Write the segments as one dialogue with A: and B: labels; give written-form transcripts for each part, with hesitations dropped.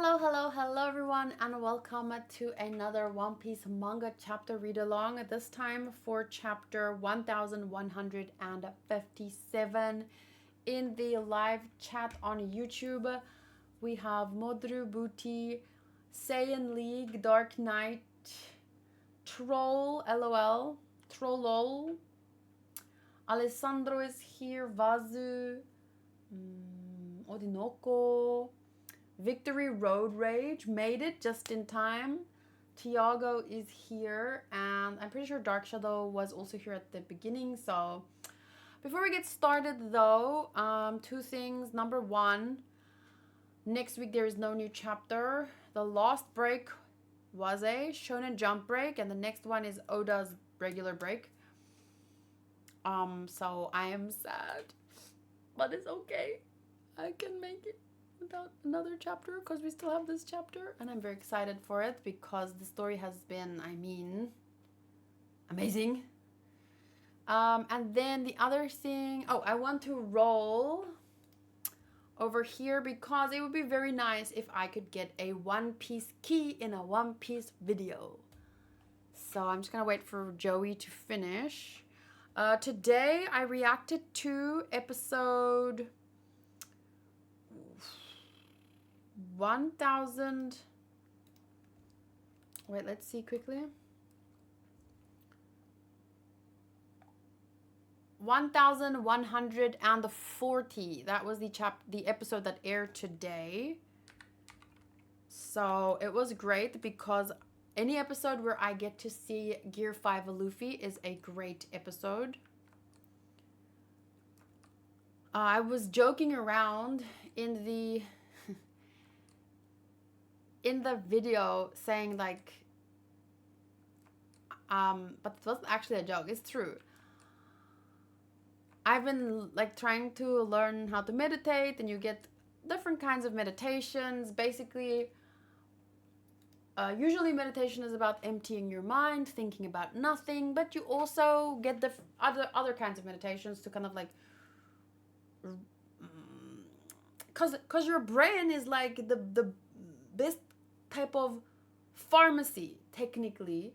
A: Hello everyone, and welcome to another One Piece manga chapter read along. This time for chapter 1157. In the live chat on YouTube, we have Modru Booty, Saiyan League, Dark Knight, Troll, LOL, Trollol, Alessandro is here, Vazu, Odinoko, Victory Road Rage made it just in time. Tiago is here, and I'm pretty sure Dark Shadow was also here at the beginning. So before we get started though, two things. Number one, next week there is no new chapter. The last break was a Shonen Jump break, and the next one is Oda's regular break. So I am sad, but it's okay. I can make it without another chapter because we still have this chapter, and I'm very excited for it because the story has been, amazing. And then the other thing, I want to roll over here because it would be very nice if I could get a One Piece key in a One Piece video. So I'm just gonna wait for Joey to finish. Today I reacted to episode 1000. Wait, let's see quickly. 1140. That was the episode that aired today. So it was great because any episode where I get to see Gear 5 Luffy is a great episode. I was joking around in the video saying like, but it wasn't actually a joke, it's true. I've been like trying to learn how to meditate, and you get different kinds of meditations. Basically, usually meditation is about emptying your mind, thinking about nothing, but you also get the other kinds of meditations to kind of like, cause your brain is like the best type of pharmacy technically,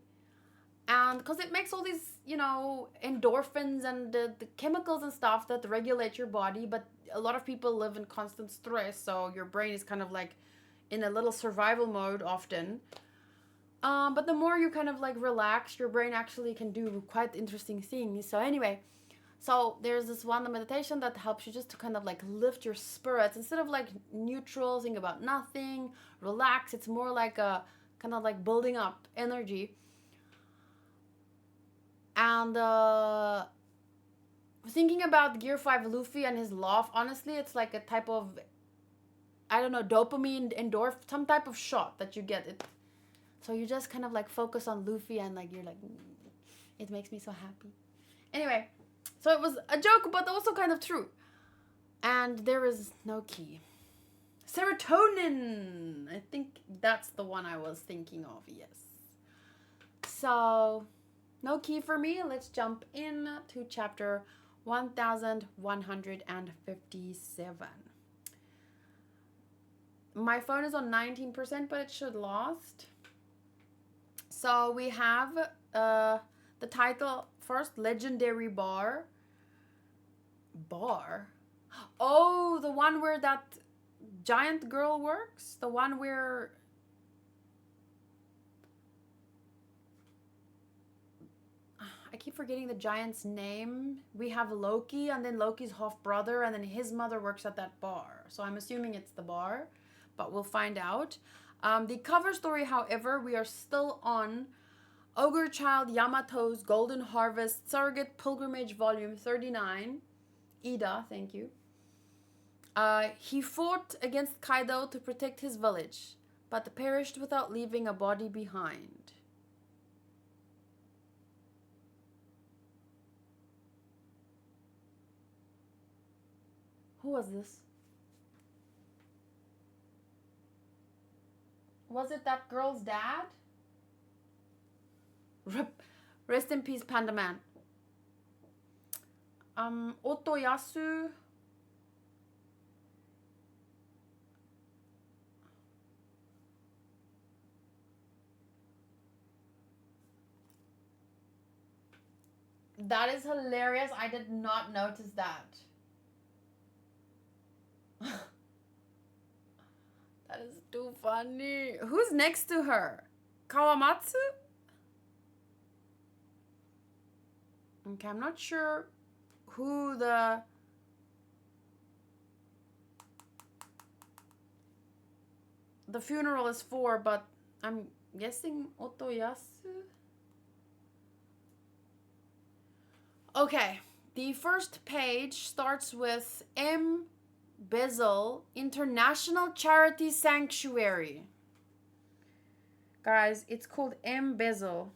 A: and because it makes all these endorphins and the chemicals and stuff that regulate your body, but a lot of people live in constant stress, so your brain is kind of like in a little survival mode often. But the more you kind of like relax, your brain actually can do quite interesting things. So anyway, so there's this one meditation that helps you just to kind of like lift your spirits instead of like neutral, think about nothing, relax. It's more like a kind of like building up energy. And thinking about Gear 5 Luffy and his laugh, honestly, it's like a type of, I don't know, dopamine, endorphin, some type of shot that you get. It. So you just kind of like focus on Luffy and like you're like, it makes me so happy. Anyway, so it was a joke, but also kind of true. And there is no key. Serotonin! I think that's the one I was thinking of, yes. So, no key for me. Let's jump in to chapter 1157. My phone is on 19%, but it should last. So we have the title first, Legendary Bar. Bar? Oh, the one where that giant girl works? The one where... I keep forgetting the giant's name. We have Loki, and then Loki's half-brother, and then his mother works at that bar. So I'm assuming it's the bar, but we'll find out. The cover story, however, we are still on Ogre Child Yamato's Golden Harvest Surrogate Pilgrimage Volume 39. Ida, thank you. He fought against Kaido to protect his village, but perished without leaving a body behind. Who was this? Was it that girl's dad? Rest in peace, Panda Man. Otoyasu. That is hilarious. I did not notice that. That is too funny. Who's next to her? Kawamatsu? Okay, I'm not sure who the funeral is for, but I'm guessing Otoyasu? Okay, the first page starts with M. Bezel International Charity Sanctuary. Guys, it's called M. Bezel.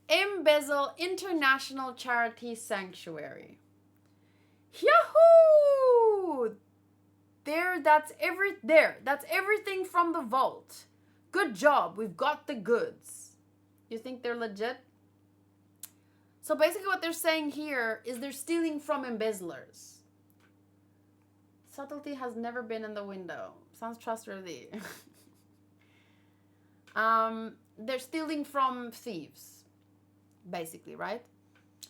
A: M. Bezel International Charity Sanctuary. Yahoo! That's everything from the vault. Good job, we've got the goods. You think they're legit? So basically what they're saying here is they're stealing from embezzlers. Subtlety has never been in the window. Sounds trustworthy. They're stealing from thieves, basically, right?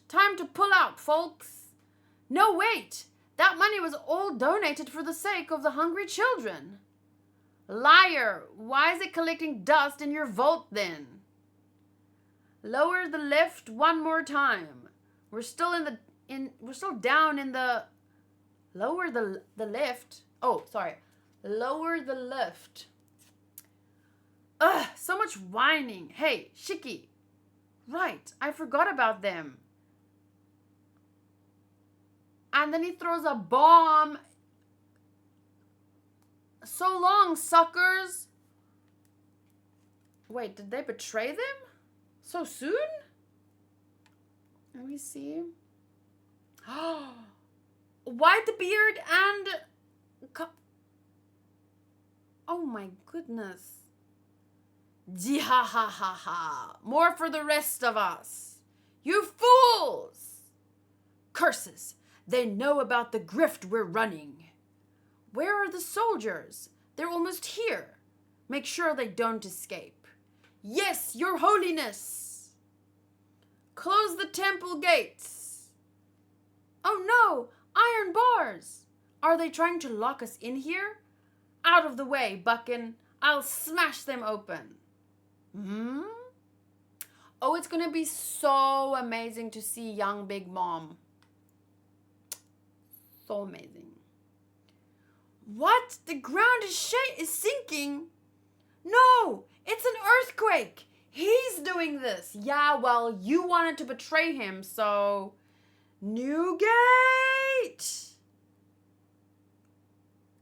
A: Time to pull out, folks. No, wait! That money was all donated for the sake of the hungry children. Liar! Why is it collecting dust in your vault then? Lower the lift one more time. We're still down in the... Lower the lift. Oh, sorry. Lower the lift. Ugh, so much whining. Hey, Shiki. Right, I forgot about them. And then he throws a bomb. So long, suckers. Wait, did they betray them? So soon? Let me see. Whitebeard and... Oh my goodness. Jihahahaha. More for the rest of us. You fools! Curses. They know about the grift we're running. Where are the soldiers? They're almost here. Make sure they don't escape. Yes, your holiness. Close the temple gates. Oh no, iron bars. Are they trying to lock us in here? Out of the way, Buckin. I'll smash them open. Oh, it's gonna be so amazing to see young Big Mom. So amazing. What? The ground is sinking? No, it's an earthquake. He's doing this. Yeah, well, you wanted to betray him, so... Newgate!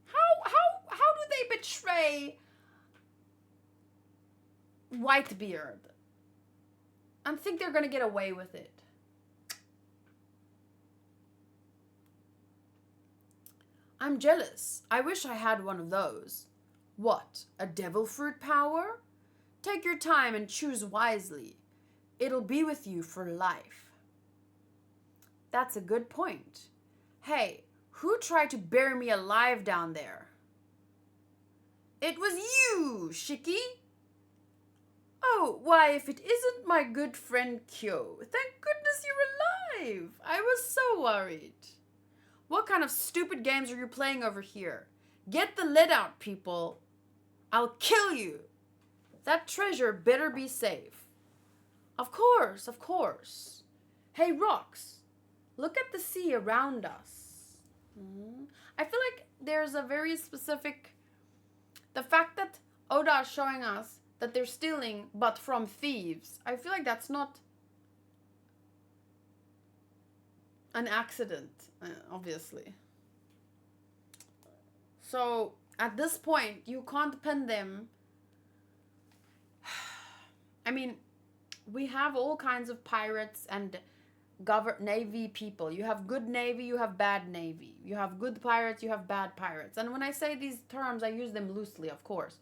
A: How do they betray Whitebeard? I think they're gonna get away with it. I'm jealous. I wish I had one of those. What, a devil fruit power? Take your time and choose wisely. It'll be with you for life. That's a good point. Hey, who tried to bury me alive down there? It was you, Shiki. Oh, why, if it isn't my good friend Kyo. Thank goodness you're alive. I was so worried. What kind of stupid games are you playing over here? Get the lid out, people. I'll kill you. That treasure better be safe. Of course, of course. Hey, Rocks, look at the sea around us. I feel like there's a very specific... The fact that Oda is showing us that they're stealing, but from thieves, I feel like that's not an accident, obviously. So, at this point, you can't pin them. I mean, we have all kinds of pirates and navy people. You have good navy, you have bad navy. You have good pirates, you have bad pirates. And when I say these terms, I use them loosely, of course.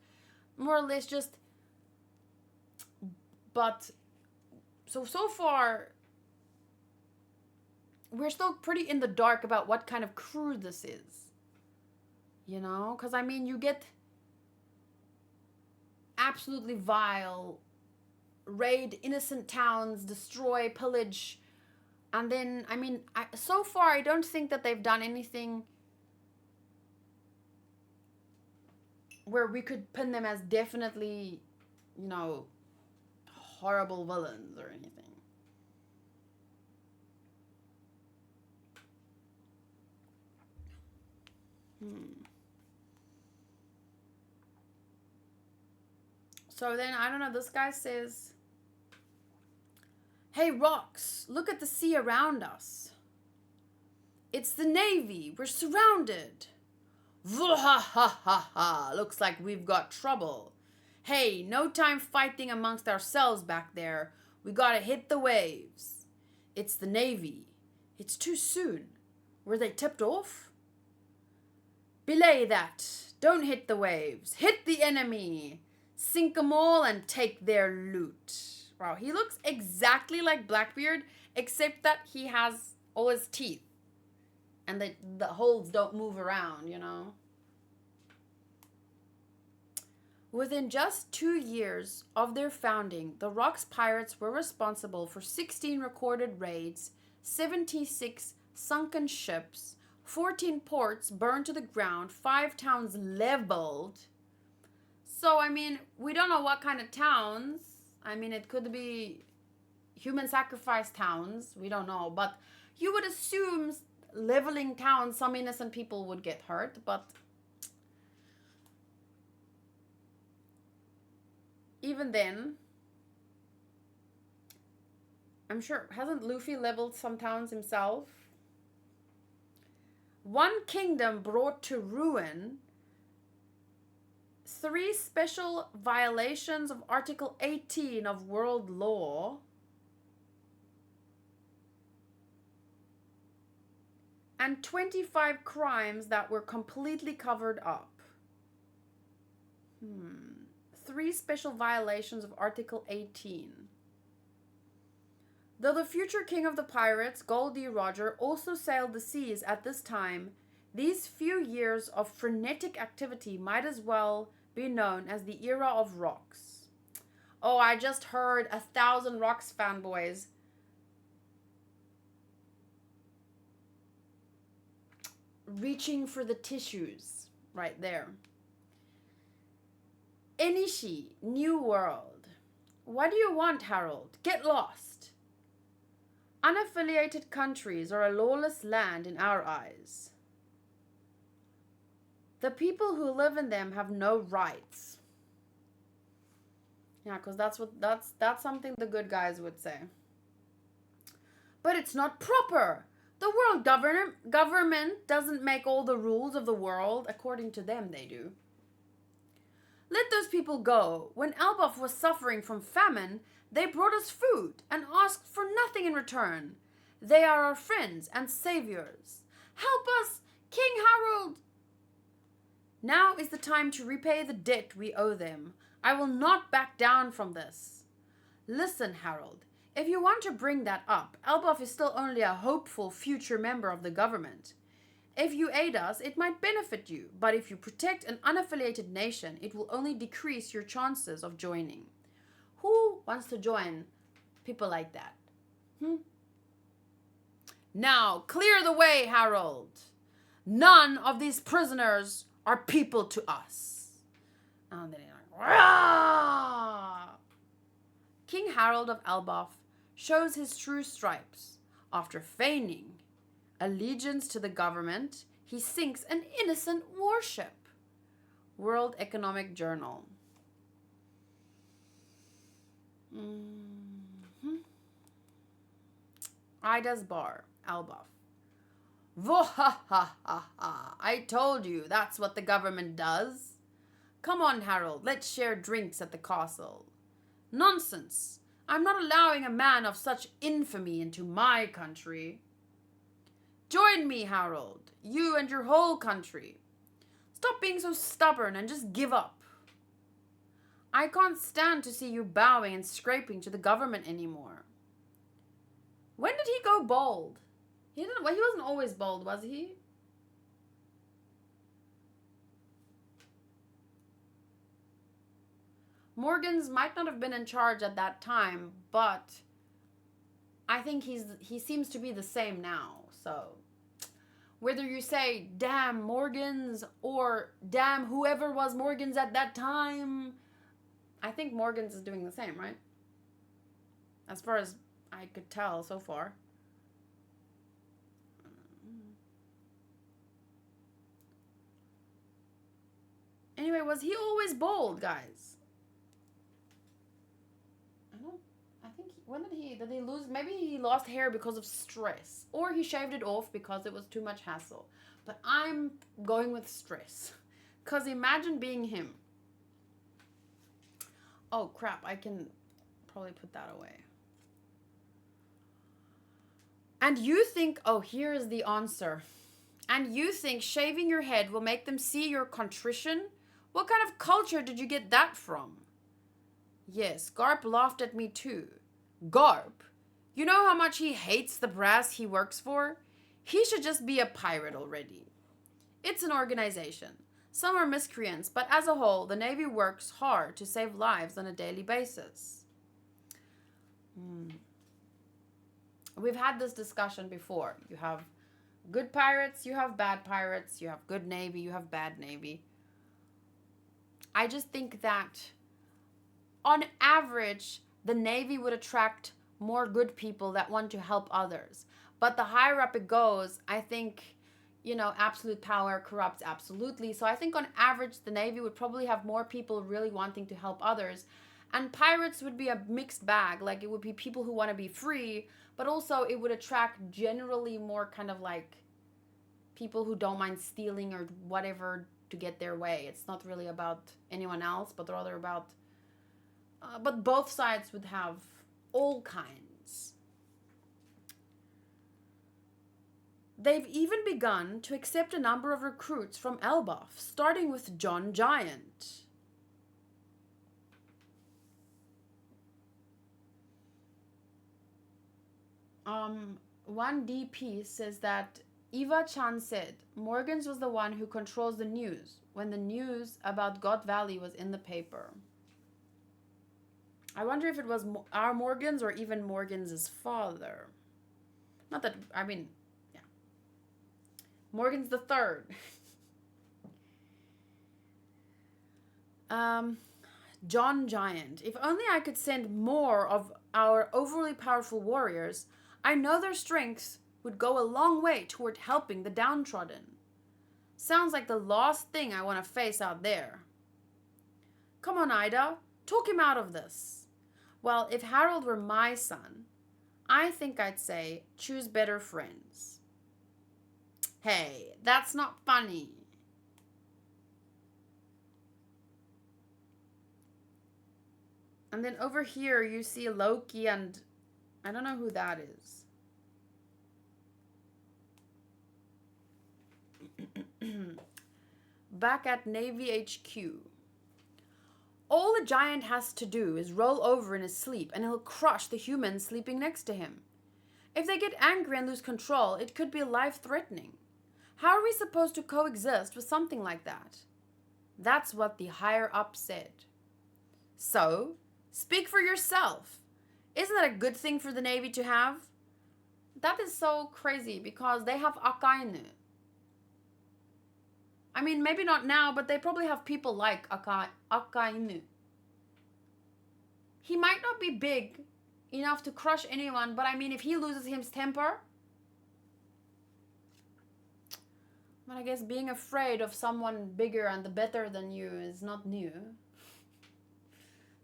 A: More or less just... But, so far, we're still pretty in the dark about what kind of crew this is. You know? Because, I mean, you get... absolutely vile, raid innocent towns, destroy, pillage. And then, I mean, so far, I don't think that they've done anything where we could pin them as definitely, you know, horrible villains or anything. So then, I don't know, this guy says, "Hey, rocks, look at the sea around us. It's the Navy. We're surrounded." "Vah-ha-ha-ha-ha. Looks like we've got trouble. Hey, no time fighting amongst ourselves back there. We gotta hit the waves. It's the Navy. It's too soon. Were they tipped off?" "Belay that. Don't hit the waves. Hit the enemy. Sink 'em all and take their loot." Wow, he looks exactly like Blackbeard, except that he has all his teeth. And the holes don't move around, you know. Within just 2 years of their founding, the Rocks Pirates were responsible for 16 recorded raids, 76 sunken ships, 14 ports burned to the ground, 5 towns leveled. So, I mean, we don't know what kind of towns. I mean, it could be human sacrifice towns. We don't know. But you would assume leveling towns, some innocent people would get hurt. But even then, I'm sure, hasn't Luffy leveled some towns himself? One kingdom brought to ruin, 3 special violations of Article 18 of World Law, and 25 crimes that were completely covered up. 3 special violations of Article 18. Though the future king of the pirates, Gol D. Roger, also sailed the seas at this time, these few years of frenetic activity might as well be known as the era of rocks. Oh, I just heard 1,000 Rocks fanboys reaching for the tissues right there. Enishi, New World. What do you want, Harold? Get lost. Unaffiliated countries are a lawless land in our eyes. The people who live in them have no rights. Yeah, because that's something the good guys would say. But it's not proper. The world government doesn't make all the rules of the world. According to them, they do. Let those people go. When Elbaf was suffering from famine, they brought us food and asked for nothing in return. They are our friends and saviors. Help us, King Harold! Now is the time to repay the debt we owe them. I will not back down from this. Listen, Harold, if you want to bring that up, Elbaf is still only a hopeful future member of the government. If you aid us, it might benefit you, but if you protect an unaffiliated nation, it will only decrease your chances of joining. Who wants to join people like that? Now, clear the way, Harold. None of these prisoners are people to us. And then he's like, "Rah!" King Harold of Elbaf shows his true stripes. After feigning allegiance to the government, he sinks an innocent warship. World Economic Journal. Ida's Bar, Elbaf. Vohahaha! I told you that's what the government does. Come on, Harold, let's share drinks at the castle. Nonsense! I'm not allowing a man of such infamy into my country. Join me, Harold, you and your whole country. Stop being so stubborn and just give up. I can't stand to see you bowing and scraping to the government anymore. When did he go bald? He wasn't always bald, was he? Morgan's might not have been in charge at that time, but I think he seems to be the same now. So whether you say damn Morgans or damn whoever was Morgans at that time, I think Morgans is doing the same, right? As far as I could tell so far. Anyway, was he always bald, guys? I think did he lose? Maybe he lost hair because of stress, or he shaved it off because it was too much hassle. But I'm going with stress, cause imagine being him. Oh crap! I can probably put that away. And you think, oh, here is the answer. And you think shaving your head will make them see your contrition? What kind of culture did you get that from? Yes, Garp laughed at me too. Garp? You know how much he hates the brass he works for? He should just be a pirate already. It's an organization. Some are miscreants, but as a whole, the Navy works hard to save lives on a daily basis. We've had this discussion before. You have good pirates, you have bad pirates, you have good Navy, you have bad Navy. I just think that on average, the Navy would attract more good people that want to help others. But the higher up it goes, I think, absolute power corrupts absolutely. So I think on average, the Navy would probably have more people really wanting to help others. And pirates would be a mixed bag. Like, it would be people who want to be free, but also it would attract generally more kind of like people who don't mind stealing or whatever to get their way. It's not really about anyone else, but rather about... but both sides would have all kinds. They've even begun to accept a number of recruits from Elbaf, starting with John Giant. One DP says that Eva-chan said Morgans was the one who controls the news when the news about God Valley was in the paper. I wonder if it was our Morgans or even Morgans' father. Not that, yeah. Morgans the third. John Giant. If only I could send more of our overly powerful warriors, I know their strength would go a long way toward helping the downtrodden. Sounds like the last thing I want to face out there. Come on, Ida. Talk him out of this. Well, if Harold were my son, I think I'd say choose better friends. Hey, that's not funny. And then over here you see Loki and I don't know who that is. Back at Navy HQ. All the giant has to do is roll over in his sleep and he'll crush the humans sleeping next to him. If they get angry and lose control, it could be life-threatening. How are we supposed to coexist with something like that? That's what the higher-up said. So, speak for yourself. Isn't that a good thing for the Navy to have? That is so crazy because they have Akainu. I mean, maybe not now, but they probably have people like Akainu. He might not be big enough to crush anyone, but I mean, if he loses his temper... But I guess being afraid of someone bigger and the better than you is not new.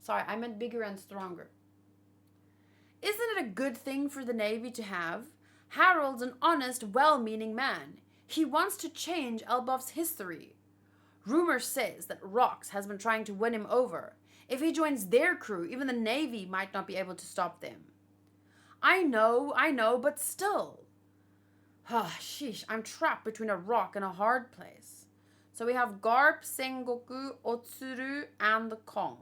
A: Sorry, I meant bigger and stronger. Isn't it a good thing for the Navy to have? Harold's an honest, well-meaning man. He wants to change Elbaf's history. Rumor says that Rox has been trying to win him over. If he joins their crew, even the Navy might not be able to stop them. I know, but still. Sheesh, I'm trapped between a rock and a hard place. So we have Garp, Sengoku, Otsuru, and the Kong.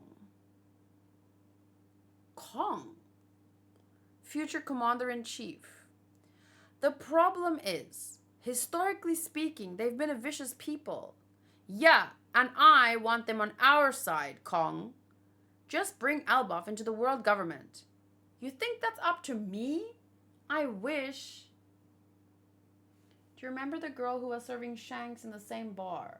A: Kong? Future Commander-in-Chief. The problem is, historically speaking, they've been a vicious people. Yeah, and I want them on our side, Kong. Just bring Elbaf into the world government. You think that's up to me? I wish. Do you remember the girl who was serving Shanks in the same bar?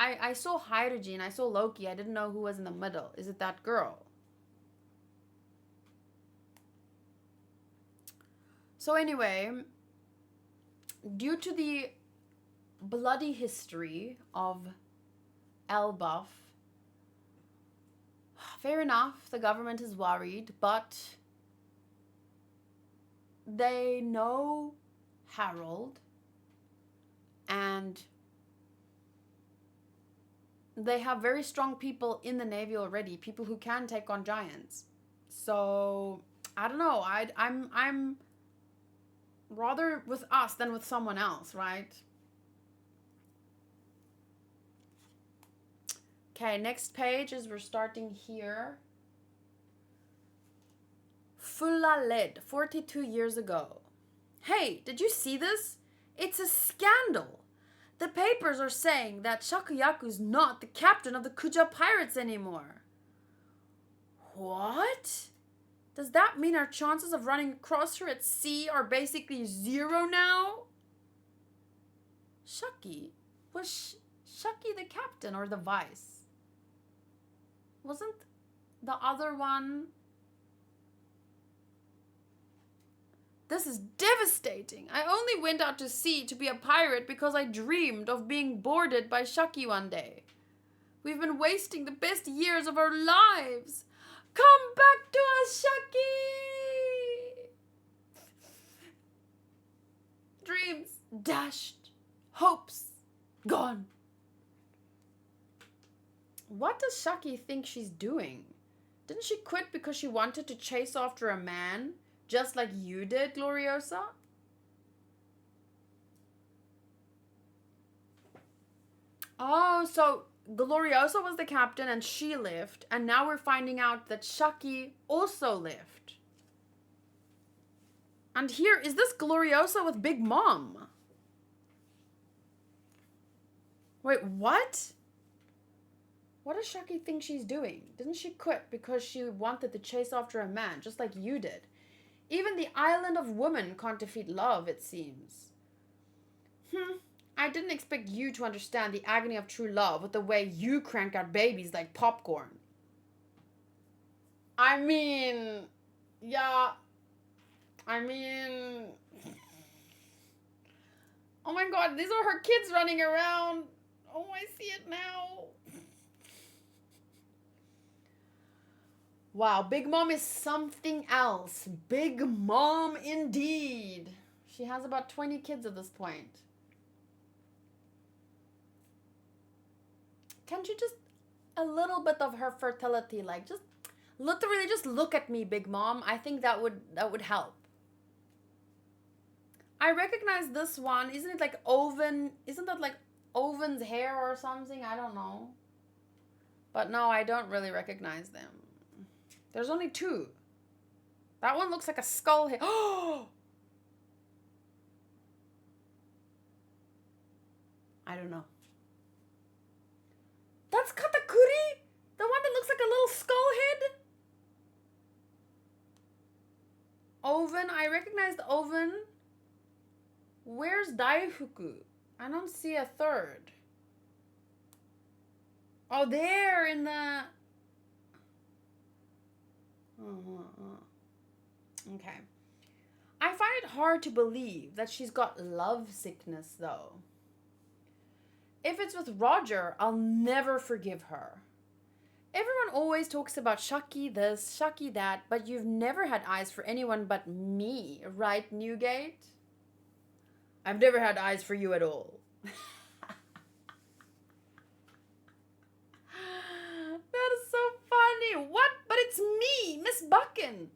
A: I saw Hydrogen, I saw Loki, I didn't know who was in the middle. Is it that girl? So anyway, due to the bloody history of Elbaf, fair enough, the government is worried, but they know Harold and they have very strong people in the Navy already, people who can take on giants. So I don't know. I'm rather with us than with someone else, right? Okay, next page is we're starting here. Fulla Led, 42 years ago. Hey, did you see this? It's a scandal. The papers are saying that Shakuyaku's not the captain of the Kuja pirates anymore. What? Does that mean our chances of running across her at sea are basically zero now? Shaki? Was Shaki the captain or the vice? Wasn't the other one... This is devastating. I only went out to sea to be a pirate because I dreamed of being boarded by Shaki one day. We've been wasting the best years of our lives. Come back to us, Shaki! Dreams dashed. Hopes gone. What does Shaki think she's doing? Didn't she quit because she wanted to chase after a man? Just like you did, Gloriosa? Oh, so Gloriosa was the captain and she left. And now we're finding out that Shaki also left. And here, is this Gloriosa with Big Mom? Wait, what? What does Shaki think she's doing? Didn't she quit because she wanted to chase after a man, just like you did? Even the island of women can't defeat love, it seems. I didn't expect you to understand the agony of true love with the way you crank out babies like popcorn. I mean... Yeah... I mean... Oh my god, these are her kids running around. Oh, I see it now. Wow, Big Mom is something else. Big Mom indeed. She has about 20 kids at this point. Can't you just... A little bit of her fertility, like just... Literally just look at me, Big Mom. I think that would help. I recognize this one. Isn't it like Oven? Isn't that like Oven's hair or something? I don't know. But no, I don't really recognize them. There's only two. That one looks like a skull head. Oh! I don't know. That's Katakuri? The one that looks like a little skull head? Oven. I recognize the Oven. Where's Daifuku? I don't see a third. Oh, there in the... Okay. I find it hard to believe that she's got love sickness, though. If it's with Roger, I'll never forgive her. Everyone always talks about Shaki this, Shaki that, but you've never had eyes for anyone but me, right, Newgate? I've never had eyes for you at all. That is so funny. What? But it's me, Miss Buchan.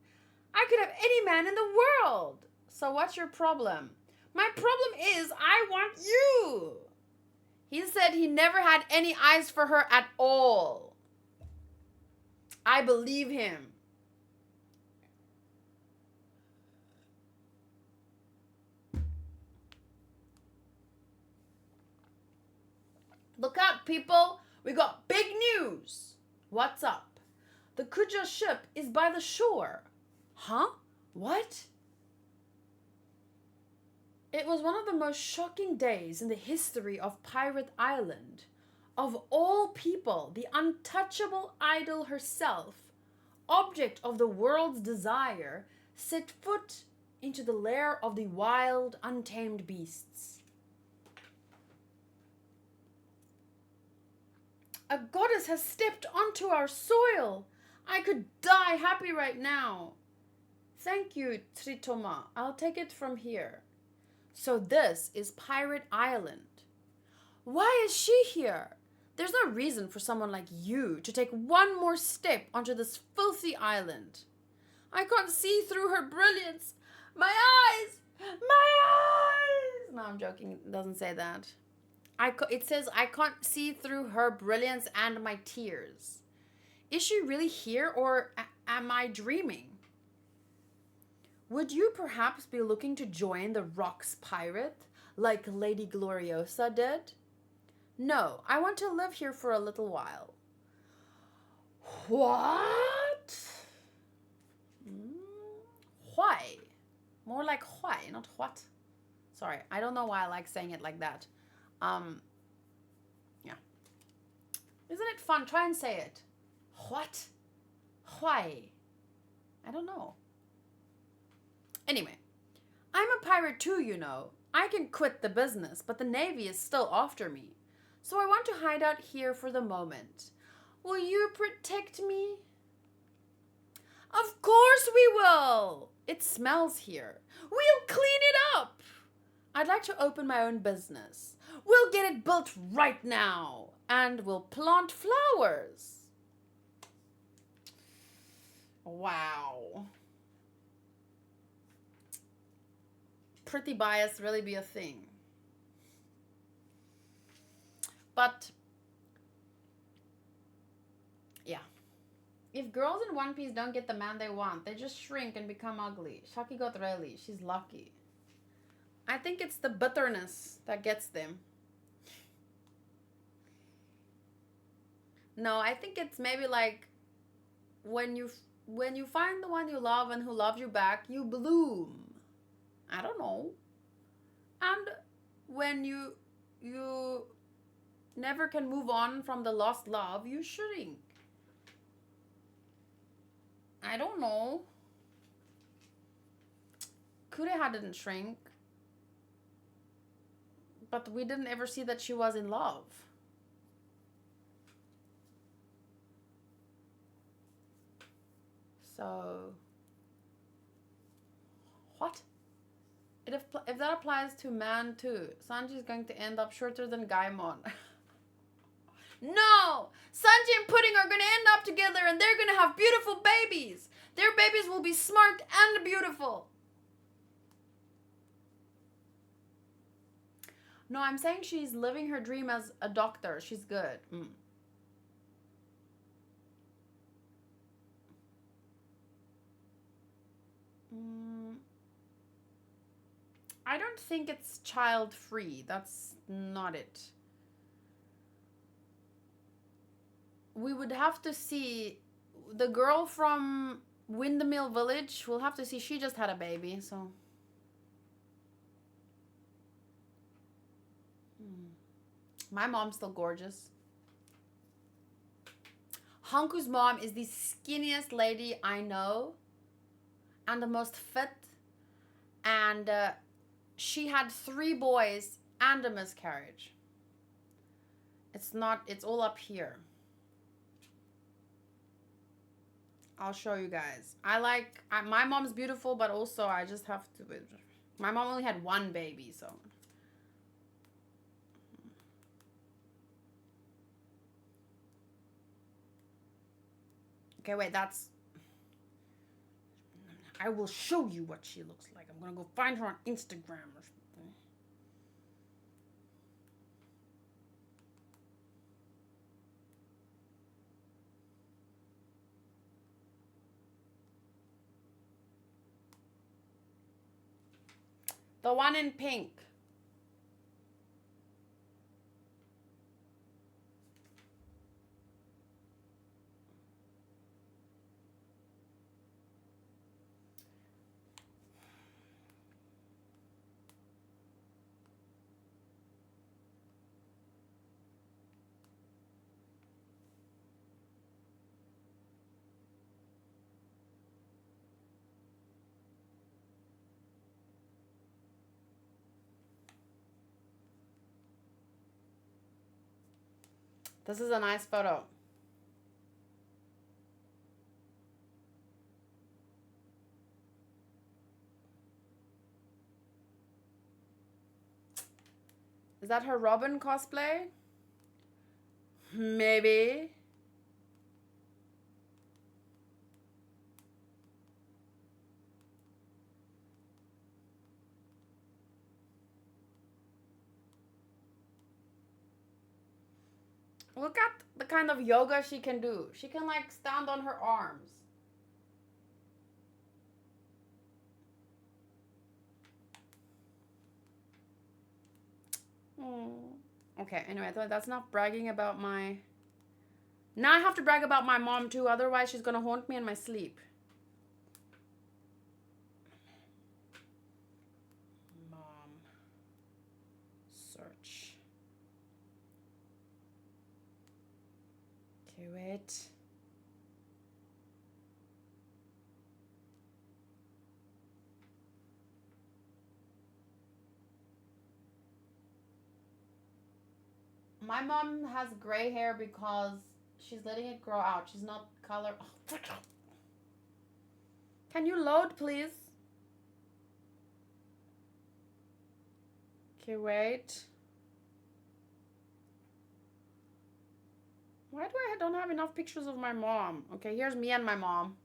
A: I could have any man in the world. So what's your problem? My problem is I want you. He said he never had any eyes for her at all. I believe him. Look out, people. We got big news. What's up? The Kuja ship is by the shore. Huh? What? It was one of the most shocking days in the history of Pirate Island. Of all people, the untouchable idol herself, object of the world's desire, set foot into the lair of the wild, untamed beasts. A goddess has stepped onto our soil. I could die happy right now. Thank you, Tritoma. I'll take it from here. So this is Pirate Island. Why is she here? There's no reason for someone like you to take one more step onto this filthy island. I can't see through her brilliance. My eyes! My eyes! No, I'm joking. It doesn't say that. It says, I can't see through her brilliance and my tears. Is she really here, or am I dreaming? Would you perhaps be looking to join the Rocks Pirate, like Lady Gloriosa did? No, I want to live here for a little while. What? Why? More like why, not what. Sorry, I don't know why I like saying it like that. Yeah. Isn't it fun? Try and say it. What? Why? I don't know. Anyway, I'm a pirate too, you know. I can quit the business, but the Navy is still after me. So I want to hide out here for the moment. Will you protect me? Of course we will. It smells here. We'll clean it up. I'd like to open my own business. We'll get it built right now. And we'll plant flowers. Wow. Pretty bias really be a thing. But yeah, if girls in One Piece don't get the man they want, they just shrink and become ugly. Shaki got Rayleigh. She's lucky. I think it's the bitterness that gets them. No, I think it's maybe like when you find the one you love and who loves you back, you bloom. I don't know. And when you never can move on from the lost love, you shrink. I don't know. Kureha didn't shrink. But we didn't ever see that she was in love. So, what? If that applies to man too, Sanji is going to end up shorter than Gaimon. No! Sanji and Pudding are going to end up together and they're going to have beautiful babies. Their babies will be smart and beautiful. No, I'm saying she's living her dream as a doctor. She's good. I don't think it's child-free. That's not it. We would have to see the girl from Windmill Village. We'll have to see. She just had a baby, so. My mom's still gorgeous. Hanku's mom is the skinniest lady I know. And the most fit. And she had 3 boys and a miscarriage. It's all up here. I'll show you guys. My mom's beautiful, but also I just have to. My mom only had 1 baby, so. Okay, wait, that's. I will show you what she looks like. I'm gonna go find her on Instagram or something. The one in pink. This is a nice photo. Is that her Robin cosplay? Maybe. Look at the kind of yoga she can do. She can like stand on her arms. Okay, anyway, that's not bragging about my... Now I have to brag about my mom too, otherwise she's gonna haunt me in my sleep. Mom. Search. Okay, wait. My mom has gray hair because she's letting it grow out. She's not color. Oh, can you load, please? Okay, wait. Why do I don't have enough pictures of my mom? Okay, here's me and my mom.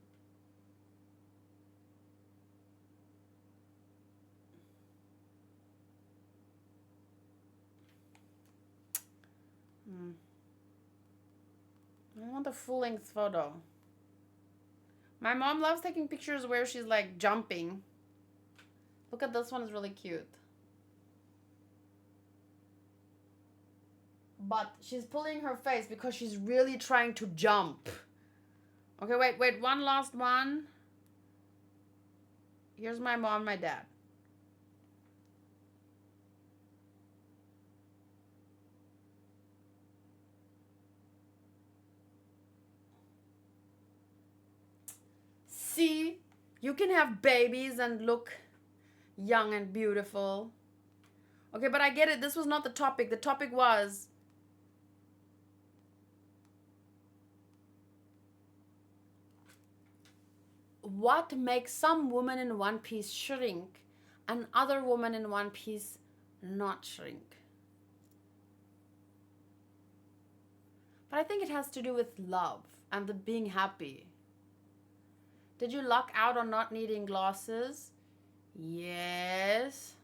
A: I want a full-length photo. My mom loves taking pictures where she's like jumping. Look at this one, is really cute. But she's pulling her face because she's really trying to jump. Okay, wait, one last one. Here's my mom, my dad. See, you can have babies and look young and beautiful. Okay, but I get it. This was not the topic. The topic was what makes some women in One Piece shrink and other women in One Piece not shrink. But I think it has to do with love and the being happy. Did you luck out on not needing glasses? Yes.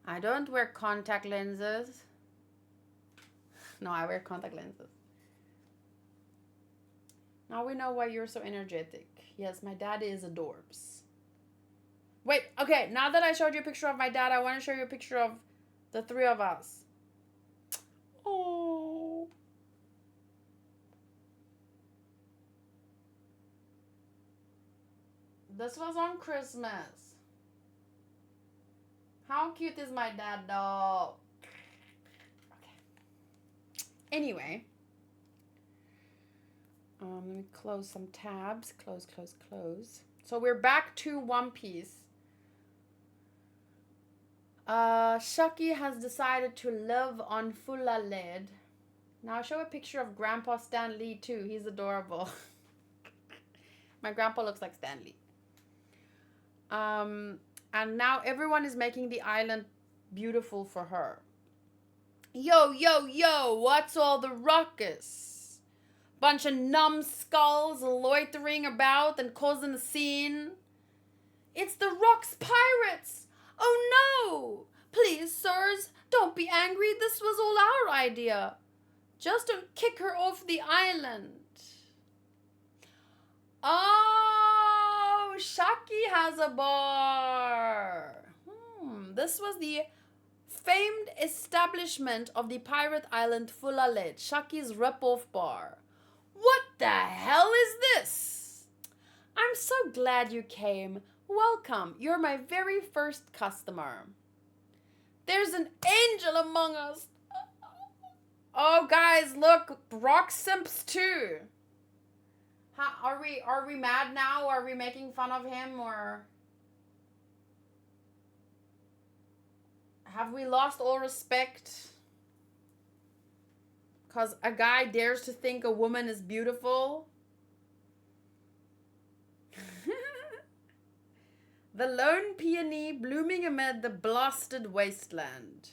A: I don't wear contact lenses. No, I wear contact lenses. Now we know why you're so energetic. Yes, my dad is adorbs. Wait, okay, now that I showed you a picture of my dad, I want to show you a picture of the three of us. Oh. This was on Christmas. How cute is my dad, though? Okay. Anyway. Let me close some tabs. Close. So we're back to One Piece. Shaki has decided to live on Fulla Lead. Now I'll show a picture of Grandpa Stan Lee too. He's adorable. My grandpa looks like Stan Lee. And now everyone is making the island beautiful for her. Yo, what's all the ruckus? Bunch of numbskulls loitering about and causing a scene. It's the Rock's pirates! Oh no! Please, sirs, don't be angry. This was all our idea. Just don't kick her off the island. Oh, Shaki has a bar. This was the famed establishment of the pirate island Fulla Lead, Shaki's rip-off bar. What the hell is this? I'm so glad you came. Welcome. You're my very first customer. There's an angel among us. Oh, guys, look, rock simps too. Are we mad now? Are we making fun of him, or have we lost all respect? Because a guy dares to think a woman is beautiful. The lone peony blooming amid the blasted wasteland.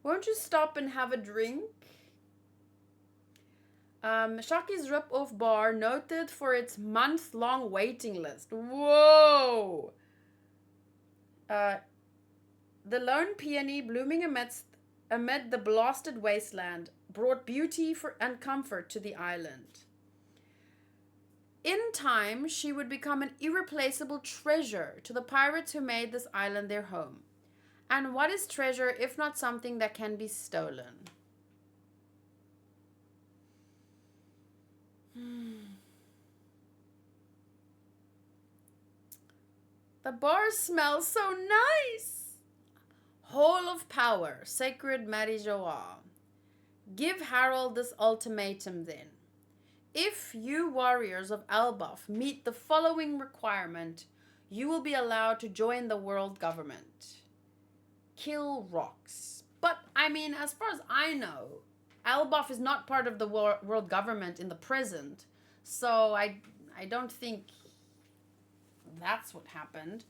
A: Won't you stop and have a drink? Shaki's rip-off bar noted for its month-long waiting list. Whoa! The lone peony blooming amid the blasted wasteland brought beauty and comfort to the island. In time, she would become an irreplaceable treasure to the pirates who made this island their home. And what is treasure if not something that can be stolen? The bar smells so nice. Hall of Power, Sacred Marijoa. Give Harold this ultimatum then. If you warriors of Elbaf meet the following requirement, you will be allowed to join the world government. Kill Rocks. But, I mean, as far as I know, Elbaf is not part of the world government in the present, so I don't think that's what happened.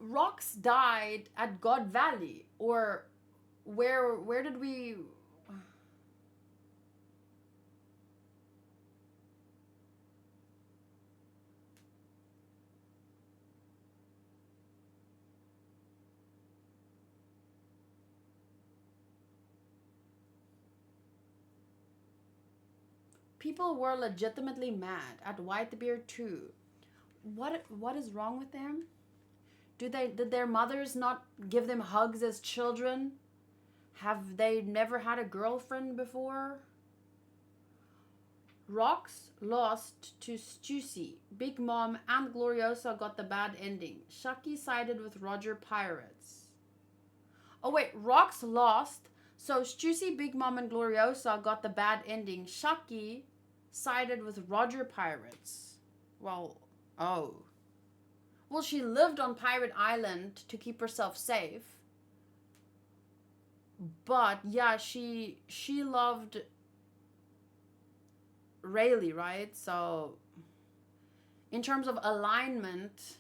A: Rocks died at God Valley, or where did we... People were legitimately mad at Whitebeard too. What is wrong with them? Did their mothers not give them hugs as children? Have they never had a girlfriend before? Rocks lost to Stussy. Big Mom and Gloriosa got the bad ending. Shaki sided with Roger Pirates. Oh wait, Rocks lost, so Stussy, Big Mom, and Gloriosa got the bad ending. Shaki sided with Roger Pirates. Well, she lived on Pirate Island to keep herself safe. But yeah, she loved Rayleigh, right? So in terms of alignment,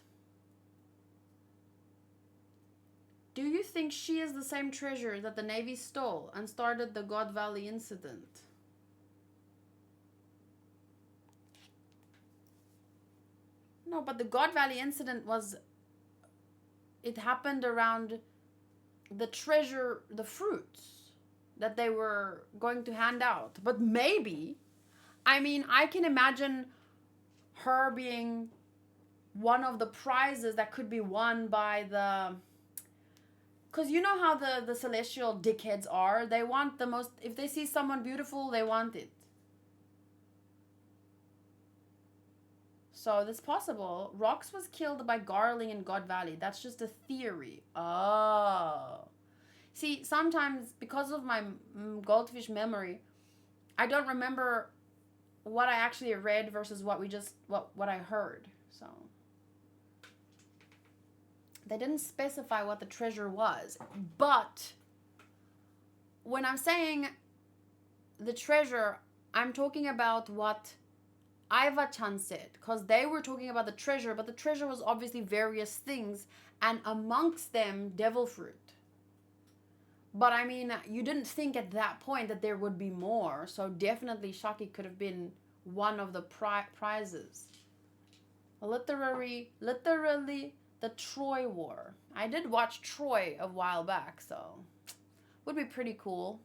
A: do you think she is the same treasure that the Navy stole and started the God Valley incident? No, but the God Valley incident it happened around the treasure, the fruits that they were going to hand out. But maybe, I mean, I can imagine her being one of the prizes that could be won by the... Because you know how the celestial dickheads are. They want the most... If they see someone beautiful, they want it. So that's possible. Rocks was killed by Garling in God Valley. That's just a theory. Oh. See, sometimes because of my goldfish memory, I don't remember what I actually read versus what I heard. So they didn't specify what the treasure was. But when I'm saying the treasure, I'm talking about what Iva-chan said, because they were talking about the treasure, but the treasure was obviously various things, and amongst them, devil fruit. But I mean, you didn't think at that point that there would be more, so definitely Shaki could have been one of the prizes. Literally, the Troy War. I did watch Troy a while back, so would be pretty cool.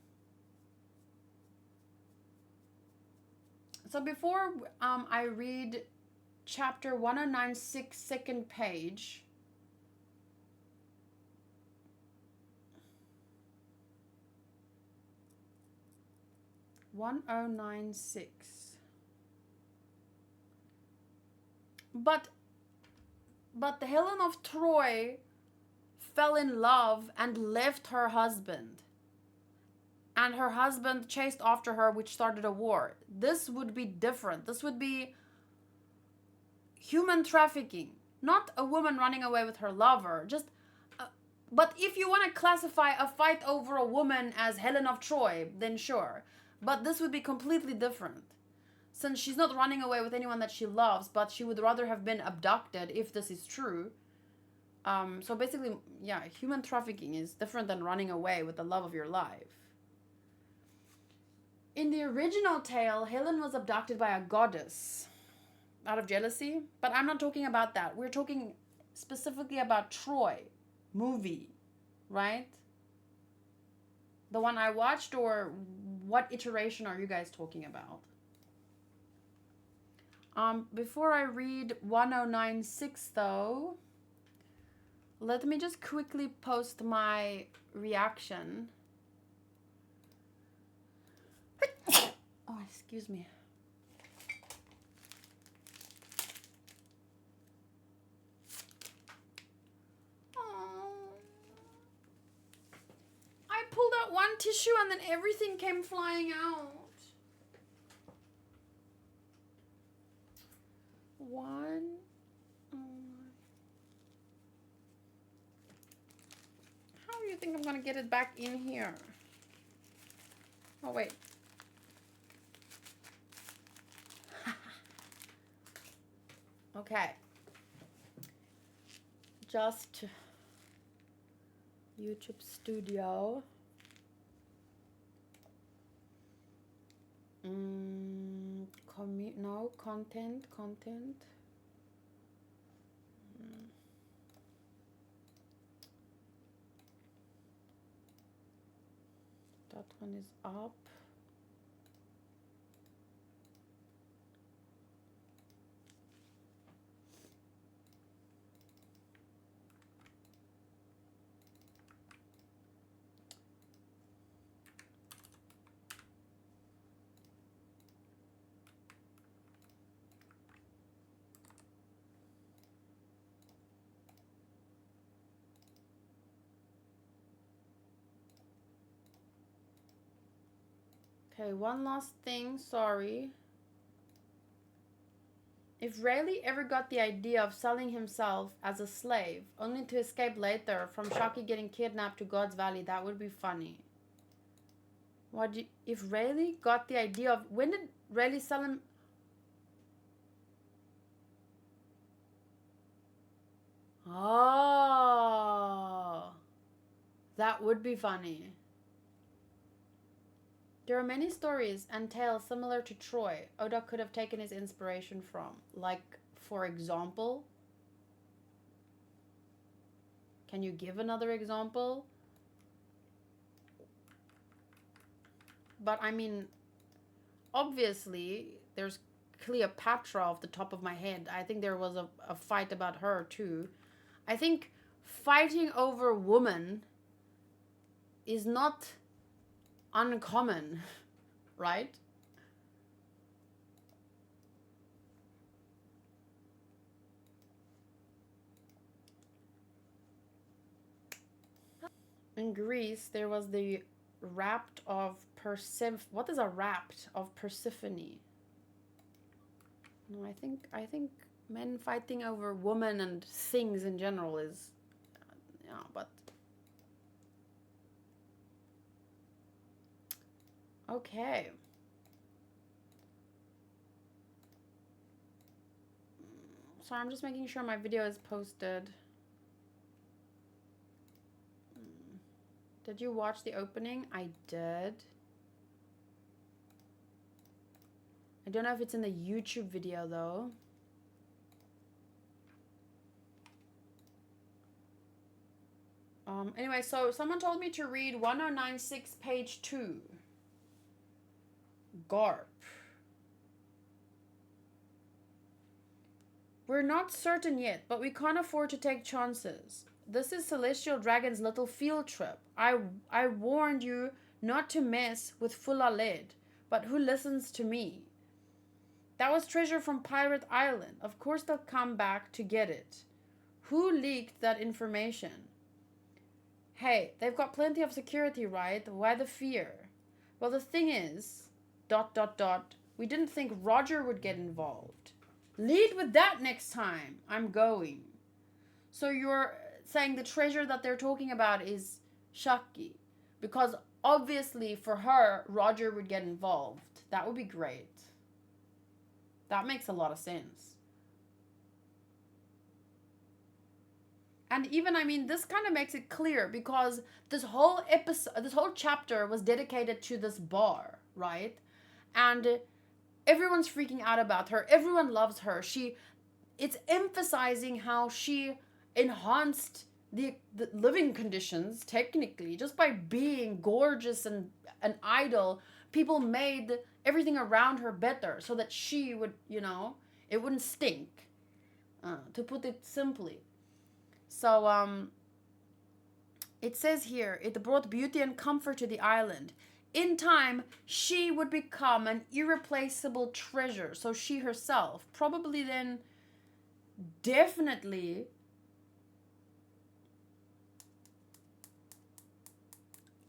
A: So before I read chapter 1096, second page, But the Helen of Troy fell in love and left her husband. And her husband chased after her, which started a war. This would be different. This would be human trafficking. Not a woman running away with her lover. But if you want to classify a fight over a woman as Helen of Troy, then sure. But this would be completely different. Since she's not running away with anyone that she loves, but she would rather have been abducted if this is true. So basically, yeah, human trafficking is different than running away with the love of your life. In the original tale, Helen was abducted by a goddess out of jealousy, but I'm not talking about that. We're talking specifically about Troy movie, right? The one I watched, or what iteration are you guys talking about? Before I read 1096 though, let me just quickly post my reaction. Oh, excuse me. I pulled out one tissue and then everything came flying out. One. How do you think I'm gonna get it back in here? Oh, wait. Okay. Just YouTube Studio. No, content. That one is up. Okay, one last thing, sorry. If Rayleigh ever got the idea of selling himself as a slave, only to escape later from Shaki getting kidnapped to God's Valley, that would be funny. If Rayleigh got the idea of... When did Rayleigh sell him... Oh, that would be funny. There are many stories and tales similar to Troy Oda could have taken his inspiration from. Like, for example? Can you give another example? But I mean, obviously, there's Cleopatra off the top of my head. I think there was a fight about her too. I think fighting over women is not uncommon, right? In Greece, there was the rapt of What is a rapt of Persephone? No, I think men fighting over women and things in general is, yeah, but okay. So I'm just making sure my video is posted. Did you watch the opening? I did. I don't know if it's in the YouTube video though. Anyway, so someone told me to read 1096 page 2. Garp. We're not certain yet, but we can't afford to take chances. This is Celestial Dragon's little field trip. I warned you not to mess with Fula Led, but who listens to me? That was treasure from Pirate Island. Of course they'll come back to get it. Who leaked that information? Hey, they've got plenty of security, right? Why the fear? Well, the thing is... ... We didn't think Roger would get involved. Lead with that next time. I'm going. So you're saying the treasure that they're talking about is Shaki. Because obviously for her, Roger would get involved. That would be great. That makes a lot of sense. And even, I mean, this kind of makes it clear because this whole episode, this whole chapter was dedicated to this bar, right? And everyone's freaking out about her. Everyone loves her. It's emphasizing how she enhanced the living conditions technically just by being gorgeous and an idol. People made everything around her better so that she would, it wouldn't stink, to put it simply. So it says here, it brought beauty and comfort to the island. In time, she would become an irreplaceable treasure. So she herself, probably then, definitely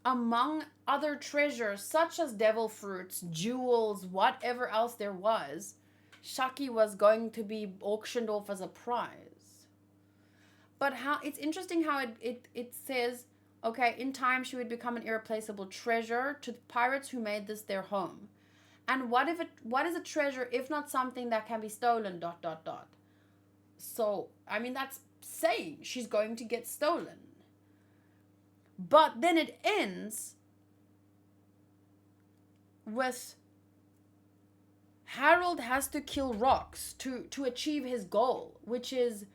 A: among other treasures such as devil fruits, jewels, whatever else there was, Shaki was going to be auctioned off as a prize. But how it's interesting how it says, okay, in time she would become an irreplaceable treasure to the pirates who made this their home. And what is a treasure if not something that can be stolen, ... So, I mean, that's saying she's going to get stolen. But then it ends with Harold has to kill Rox to achieve his goal, which is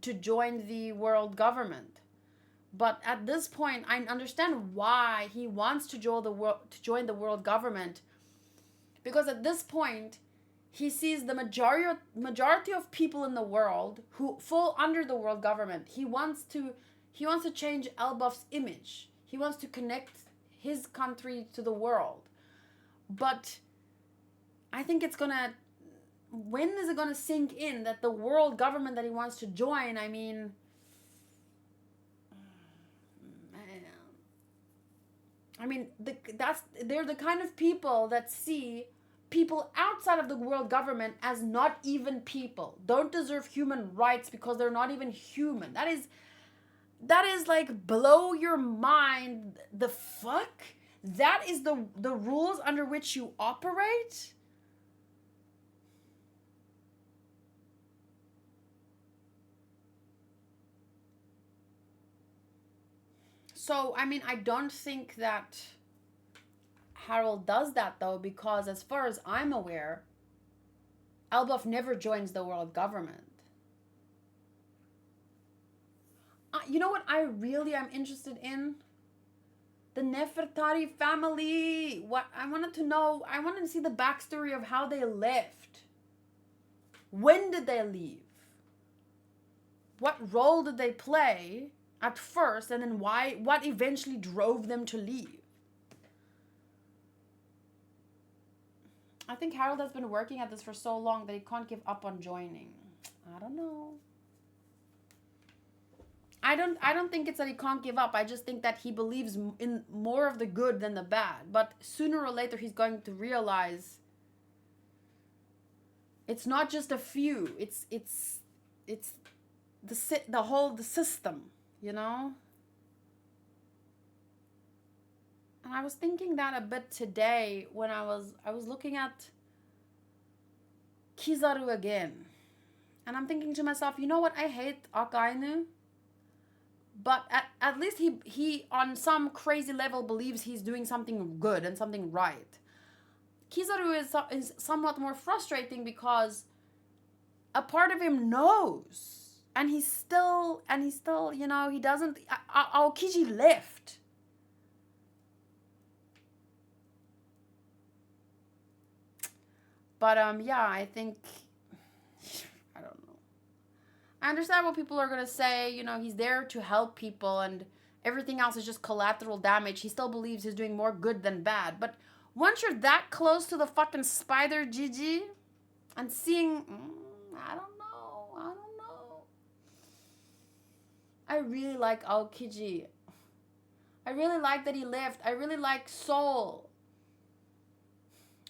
A: to join the world government. But at this point, I understand why he wants to join the world government, because at this point, he sees the majority of people in the world who fall under the world government. He wants to change Elbaf's image. He wants to connect his country to the world. But I think when is it gonna sink in that the world government that he wants to join, I mean, they're the kind of people that see people outside of the world government as not even people, don't deserve human rights because they're not even human. That is like blow your mind. The fuck? That is the rules under which you operate? So, I mean, I don't think that Harold does that, though, because as far as I'm aware, Elbaf never joins the world government. You know what I really am interested in? The Nefertari family. What I wanted to see the backstory of how they left. When did they leave? What role did they play at first, and then what eventually drove them to leave? I think Harold has been working at this for so long that he can't give up on joining. I don't know. I don't think it's that he can't give up. I just think that he believes in more of the good than the bad. But sooner or later he's going to realize it's not just a few. It's the system, you know? And I was thinking that a bit today when I was looking at Kizaru again. And I'm thinking to myself, you know what? I hate Akainu. But at least he on some crazy level believes he's doing something good and something right. Kizaru is somewhat more frustrating because a part of him knows, and he's still, he doesn't. Aokiji left. But yeah, I think, I don't know. I understand what people are gonna say. He's there to help people, and everything else is just collateral damage. He still believes he's doing more good than bad. But once you're that close to the fucking spider, Gigi, and seeing, I don't know. I really like Aokiji. I really like that he left. I really like Soul.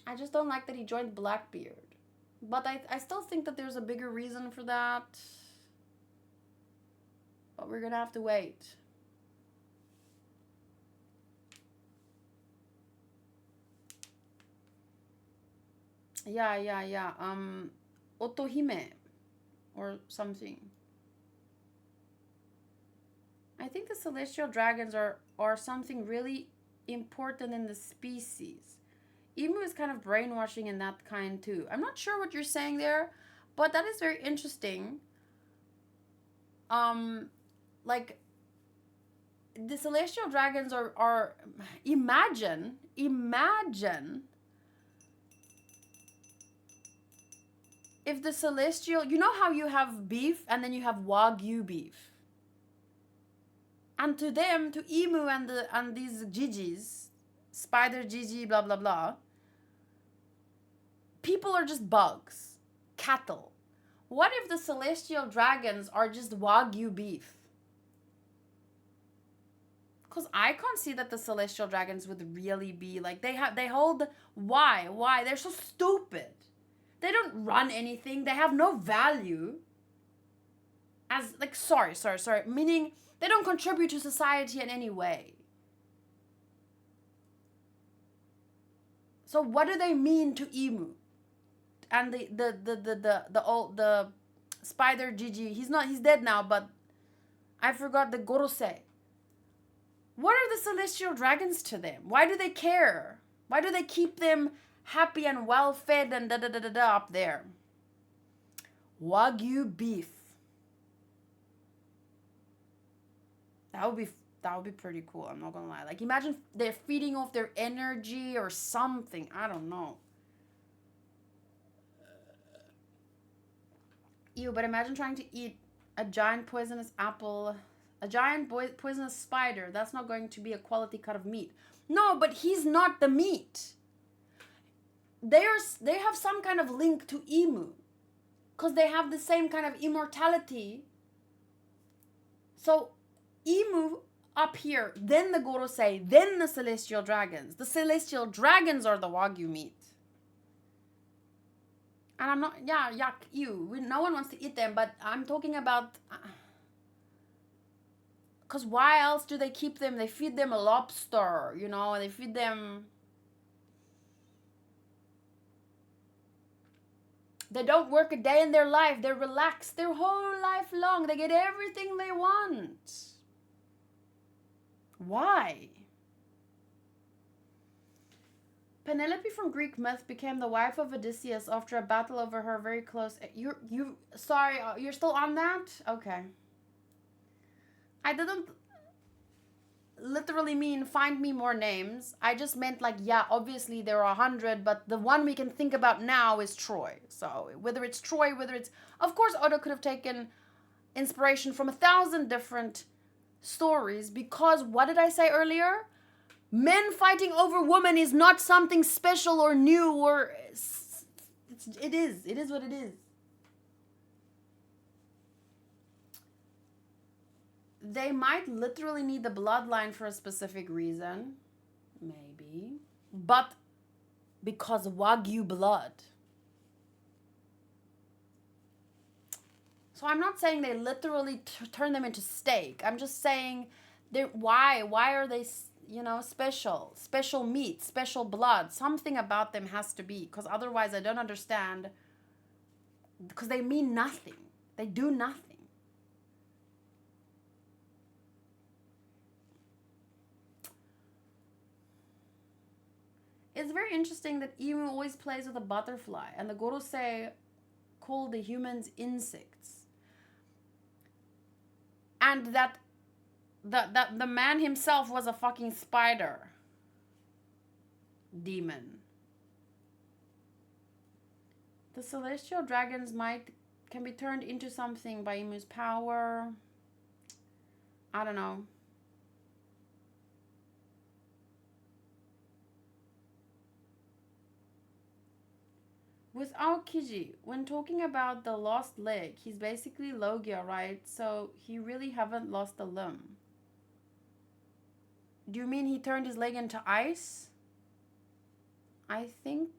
A: I just don't like that he joined Blackbeard. But I still think that there's a bigger reason for that. But we're gonna have to wait. Yeah. Otohime or something. I think the celestial dragons are something really important in the species. Emu is kind of brainwashing in that kind too. I'm not sure what you're saying there, but that is very interesting. Um, like the celestial dragons are imagine if the celestial, you know how you have beef and then you have wagyu beef, and to them, to emu and these gigis, spider gigi, blah blah blah, people are just bugs, cattle. What if the celestial dragons are just wagyu beef? Because I can't see that the celestial dragons would really be like, they hold, why they're so stupid. They don't run anything, they have no value as, like, sorry, meaning they don't contribute to society in any way. So what do they mean to emu and the old, the spider Gigi? He's dead now, but I forgot the Gorosei. What are the celestial dragons to them? Why do they care? Why do they keep them happy and well fed and da da da da da up there? Wagyu beef. That would be pretty cool. I'm not gonna lie. Like, imagine they're feeding off their energy or something. I don't know. Ew, but imagine trying to eat a giant poisonous apple, a giant poisonous spider. That's not going to be a quality cut of meat. No, but he's not the meat. They have some kind of link to emu, because they have the same kind of immortality. So emu up here, then the Gorosei, then the celestial dragons. The celestial dragons are the wagyu meat. And I'm not, yeah, yuck, ew. No one wants to eat them, but I'm talking about, because why else do they keep them? They feed them a lobster, you know, and they feed them. They don't work a day in their life. They're relaxed their whole life long. They get everything they want. Why? Penelope from Greek myth became the wife of Odysseus after a battle over her very close. Sorry, you're still on that? Okay. I didn't literally mean find me more names. I just meant, like, yeah, obviously there are 100, but the one we can think about now is Troy. So whether it's Troy, of course Oda could have taken inspiration from 1,000 different stories, because what did I say earlier? Men fighting over women is not something special or new, or it is what it is. They might literally need the bloodline for a specific reason, maybe, but because wagyu blood. So I'm not saying they literally turn them into steak. I'm just saying, why are they, special meat, special blood? Something about them has to be, because otherwise I don't understand, because they mean nothing. They do nothing. It's very interesting that Emu always plays with a butterfly, and the Gorosei call the humans insects. And that the man himself was a fucking spider demon. The celestial dragons can be turned into something by Emu's power. I don't know. With Aokiji, when talking about the lost leg, he's basically Logia, right? So he really haven't lost a limb. Do you mean he turned his leg into ice? I think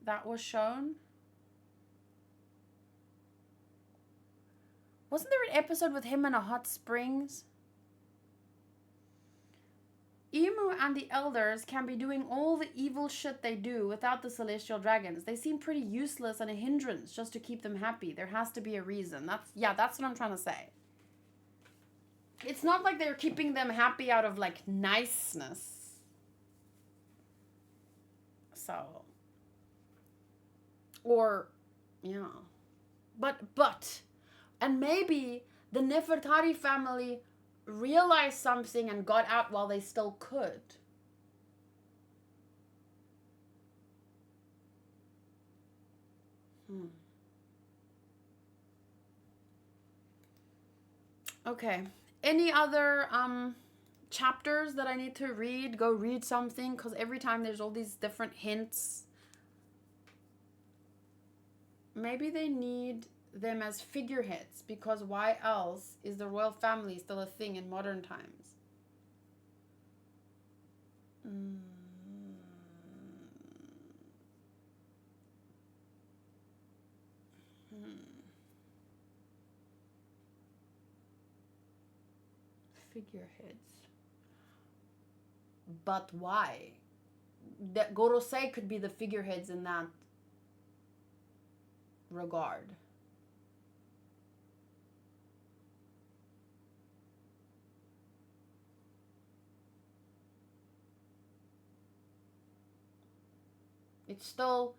A: that was shown. Wasn't there an episode with him in a hot springs? Emu and the elders can be doing all the evil shit they do without the celestial dragons. They seem pretty useless and a hindrance just to keep them happy. There has to be a reason. That's what I'm trying to say. It's not like they're keeping them happy out of like niceness. So, or yeah. But and maybe the Nefertari family realized something and got out while they still could. Okay. Any other chapters that I need to read? Go read something, because every time there's all these different hints. Maybe they need them as figureheads, because why else is the royal family still a thing in modern times? Figureheads. But why? That Gorosei could be the figureheads in that regard. It's still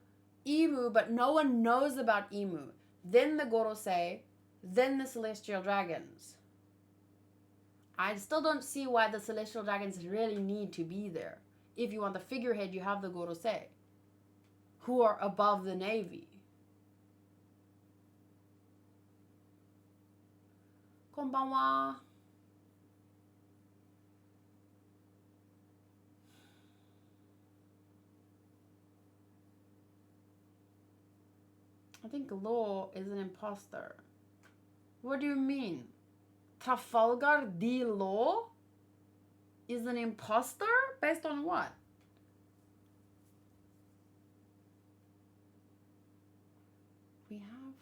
A: Emu, but no one knows about Emu. Then the Gorosei, then the Celestial Dragons. I still don't see why the Celestial Dragons really need to be there. If you want the figurehead, you have the Gorosei, who are above the Navy. Konbanwa. I think Law is an imposter. What do you mean? Trafalgar Law is an imposter? Based on what? We have...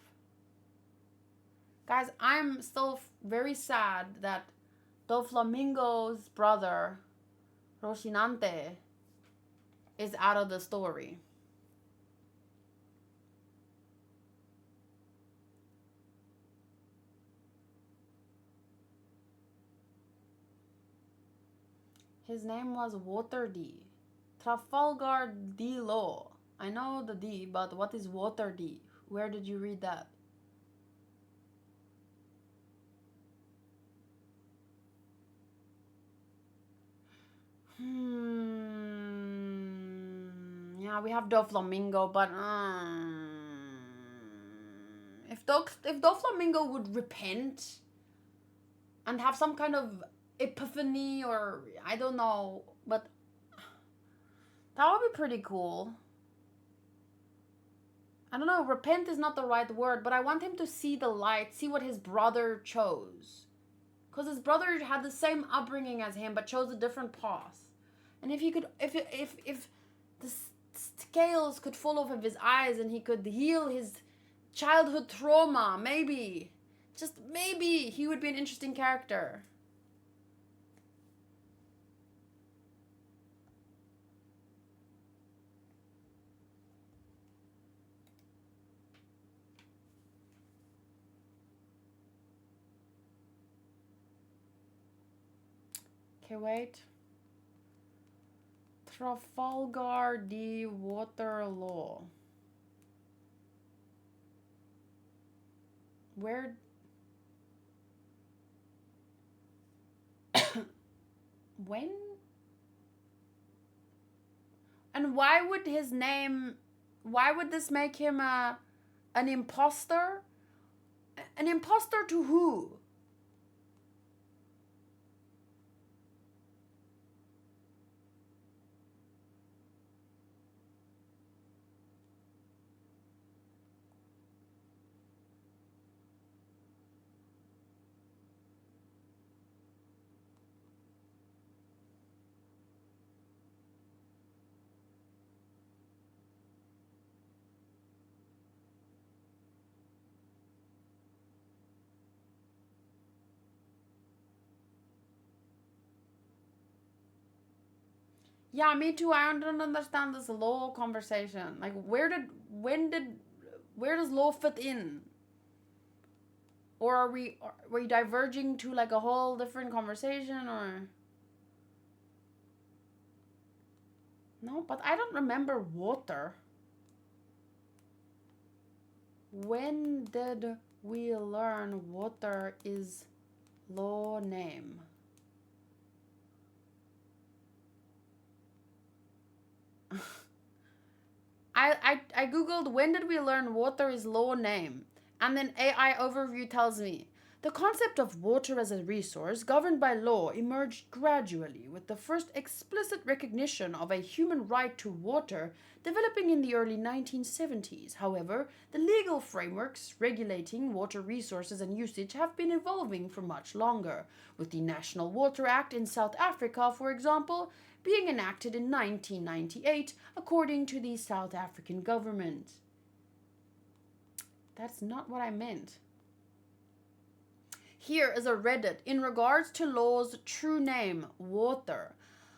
A: Guys, I'm still very sad that Doflamingo's brother, Roshinante, is out of the story. His name was Water D. Trafalgar Law. I know the D, but what is Water D? Where did you read that? Yeah, we have Doflamingo, but if Doflamingo would repent and have some kind of epiphany, or I don't know, but that would be pretty cool. I don't know, repent is not the right word, but I want him to see the light, see what his brother chose. Because his brother had the same upbringing as him, but chose a different path. And if he could, if the scales could fall off of his eyes and he could heal his childhood trauma, maybe, just maybe, he would be an interesting character. Okay, wait. Trafalgar Water Law. Where? When? And why would his name... Why would this make him an imposter? An imposter to who? Yeah, me too. I don't understand this law conversation. Like, where does law fit in? Or are we diverging to like a whole different conversation or no? But I don't remember water. When did we learn water is law name? I googled when did we learn water is law name, and then AI overview tells me the concept of water as a resource governed by law emerged gradually, with the first explicit recognition of a human right to water developing in the early 1970s. However, the legal frameworks regulating water resources and usage have been evolving for much longer, with the National Water Act in South Africa, for example, being enacted in 1998 according to the South African government. That's not what I meant. Here is a Reddit in regards to law's true name, water.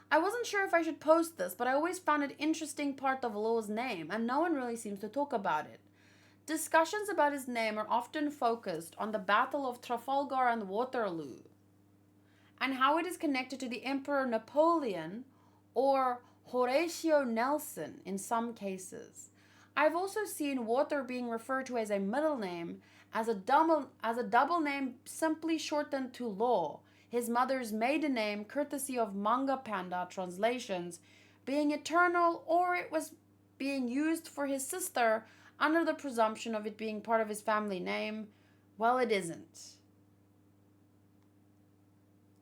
A: I wasn't sure if I should post this, but I always found it interesting part of law's name, and no one really seems to talk about it. Discussions about his name are often focused on the Battle of Trafalgar and Waterloo, and how it is connected to the Emperor Napoleon or Horatio Nelson in some cases. I've also seen water being referred to as a middle name, as a double name simply shortened to Law, his mother's maiden name, courtesy of Manga Panda translations, being eternal, or it was being used for his sister under the presumption of it being part of his family name. Well, it isn't.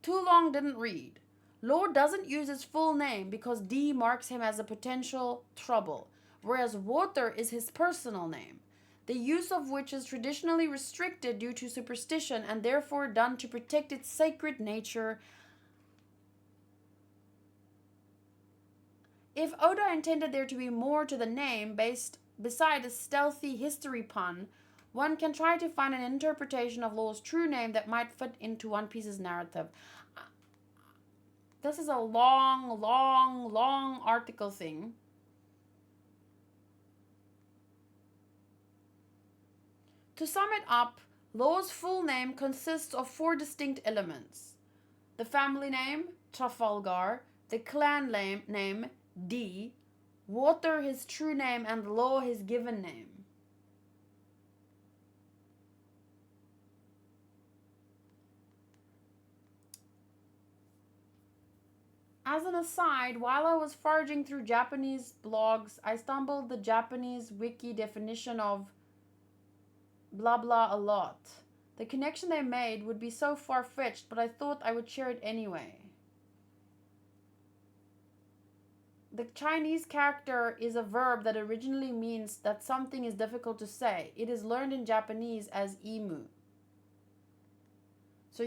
A: Too long didn't read. Law doesn't use his full name because D marks him as a potential trouble, whereas Water is his personal name, the use of which is traditionally restricted due to superstition and therefore done to protect its sacred nature. If Oda intended there to be more to the name based beside a stealthy history pun, one can try to find an interpretation of Law's true name that might fit into One Piece's narrative. This is a long article thing. To sum it up, Law's full name consists of four distinct elements: the family name, Trafalgar, the clan name, D, Water his true name, and Law his given name. As an aside, while I was foraging through Japanese blogs, I stumbled the Japanese wiki definition of blah blah a lot. The connection they made would be so far fetched, but I thought I would share it anyway. The Chinese character is a verb that originally means that something is difficult to say. It is learned in Japanese as imu. So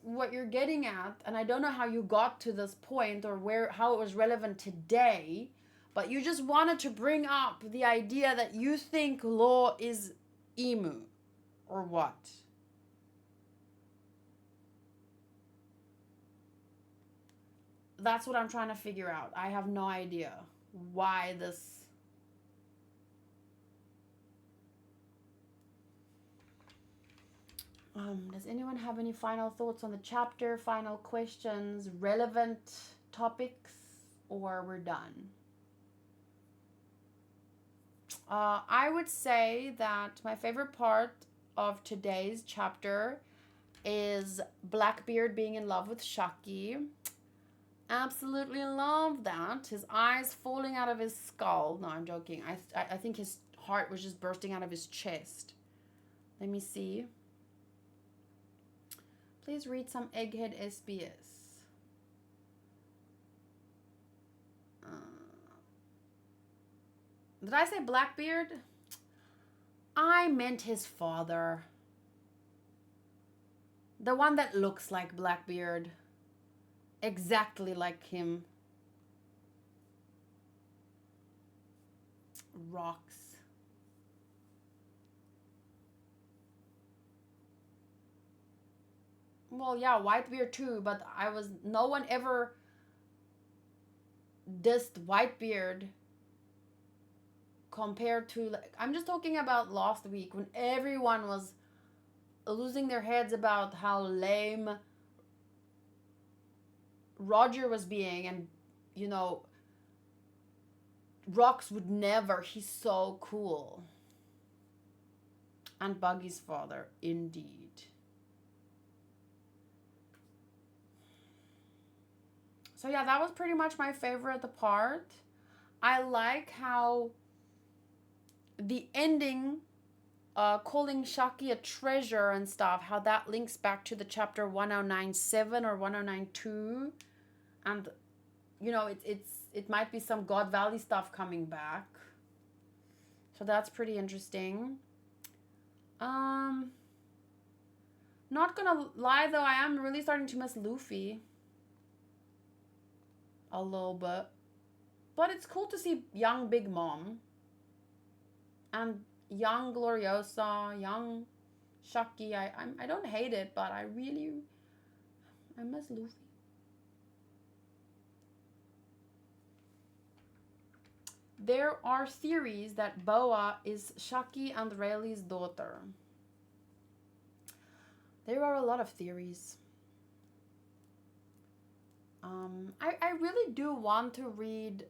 A: what you're getting at, and I don't know how you got to this point or how it was relevant today, but you just wanted to bring up the idea that you think law is imu or what? That's what I'm trying to figure out. I have no idea why this. Does anyone have any final thoughts on the chapter, final questions, relevant topics, or we're done? I would say that my favorite part of today's chapter is Blackbeard being in love with Shaki. Absolutely love that. His eyes falling out of his skull. No, I'm joking. I think his heart was just bursting out of his chest. Let me see. Please read some Egghead SBS. Did I say Blackbeard? I meant his father. The one that looks like Blackbeard. Exactly like him. Rocks. Well, yeah, Whitebeard too, but no one ever this Whitebeard compared to, like, I'm just talking about last week when everyone was losing their heads about how lame Roger was being, and you know, Rox would never, he's so cool. And Buggy's father, indeed. So yeah, that was pretty much my favorite part. I like how the ending, calling Shaki a treasure and stuff, how that links back to the chapter 1097 or 1092. And you know, it might be some God Valley stuff coming back. So that's pretty interesting. Not gonna lie though, I am really starting to miss Luffy. A little bit. But it's cool to see young Big Mom. And young Gloriosa, young Shaki. I don't hate it, but I miss Luffy. There are theories that Boa is Shaki and Rayleigh's daughter. There are a lot of theories. I really do want to read.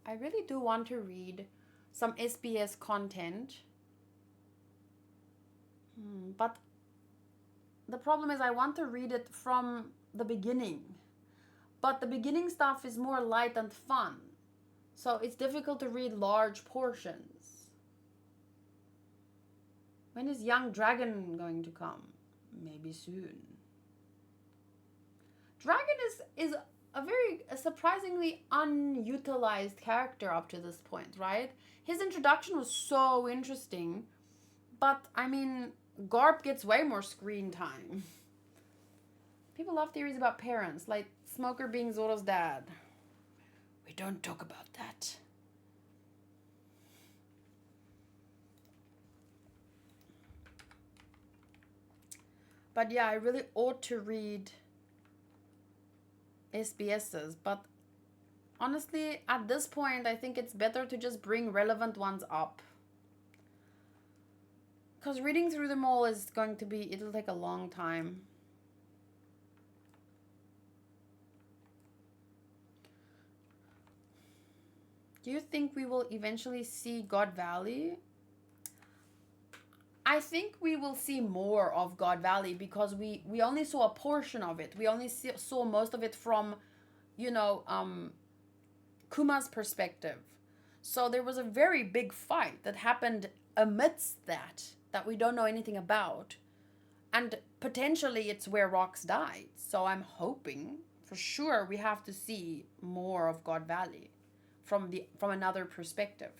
A: I really do want to read some SBS content. But the problem is I want to read it from the beginning. But the beginning stuff is more light and fun. So it's difficult to read large portions. When is Young Dragon going to come? Maybe soon. Dragon is a surprisingly unutilized character up to this point, right? His introduction was so interesting, but I mean, Garp gets way more screen time. People love theories about parents, like Smoker being Zoro's dad. We don't talk about that. But yeah, I really ought to read SBSs, but honestly, at this point, I think it's better to just bring relevant ones up. Because reading through them all is going to be, it'll take a long time. Do you think we will eventually see God Valley? I think we will see more of God Valley because we only saw a portion of it. We only saw most of it from, you know, Kuma's perspective. So there was a very big fight that happened amidst that we don't know anything about. And potentially it's where Rox died. So I'm hoping for sure we have to see more of God Valley from another perspective.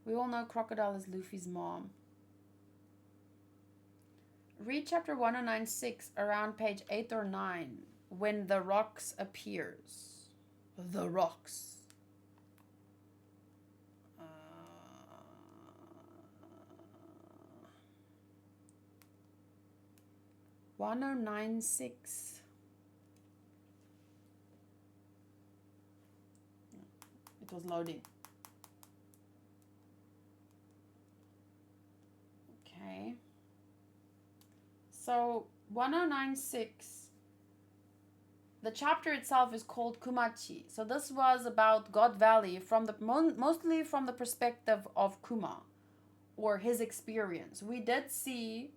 A: We all know Crocodile is Luffy's mom. Read chapter 1096 around page 8 or 9 when the Rox appears. The Rox. 1096. It was loading. Okay. So 1096, the chapter itself is called Kumachi. So this was about God Valley from the mostly from the perspective of Kuma, or his experience. We did see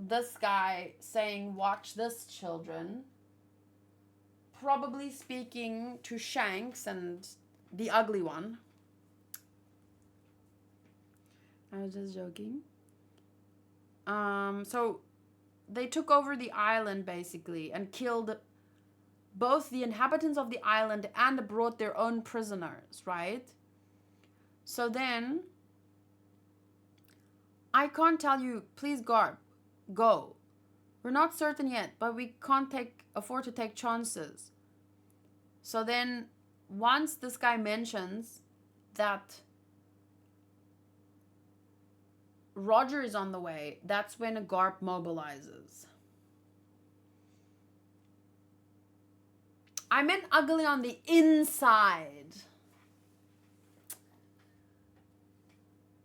A: this guy saying, "Watch this, children," probably speaking to Shanks and the ugly one. I was just joking. So they took over the island basically and killed both the inhabitants of the island and brought their own prisoners, right? So then, I can't tell you, please Garp, go. We're not certain yet, but we can't afford to take chances. So then once this guy mentions that Roger is on the way, that's when a Garp mobilizes. I meant ugly on the inside.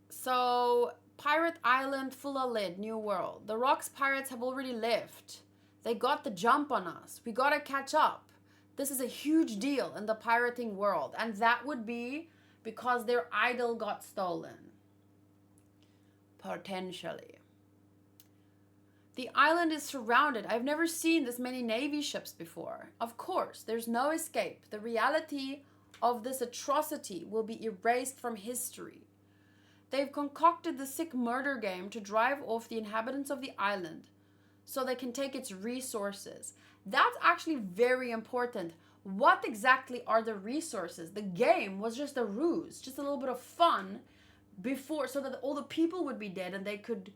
A: So, Pirate Island, full of lead, New World. The Rocks pirates have already left. They got the jump on us. We gotta catch up. This is a huge deal in the pirating world. And that would be because their idol got stolen. Potentially. The island is surrounded. I've never seen this many Navy ships before. Of course, there's no escape. The reality of this atrocity will be erased from history. They've concocted the sick murder game to drive off the inhabitants of the island so they can take its resources. That's actually very important. What exactly are the resources? The game was just a ruse, just a little bit of fun before, so that all the people would be dead and they could,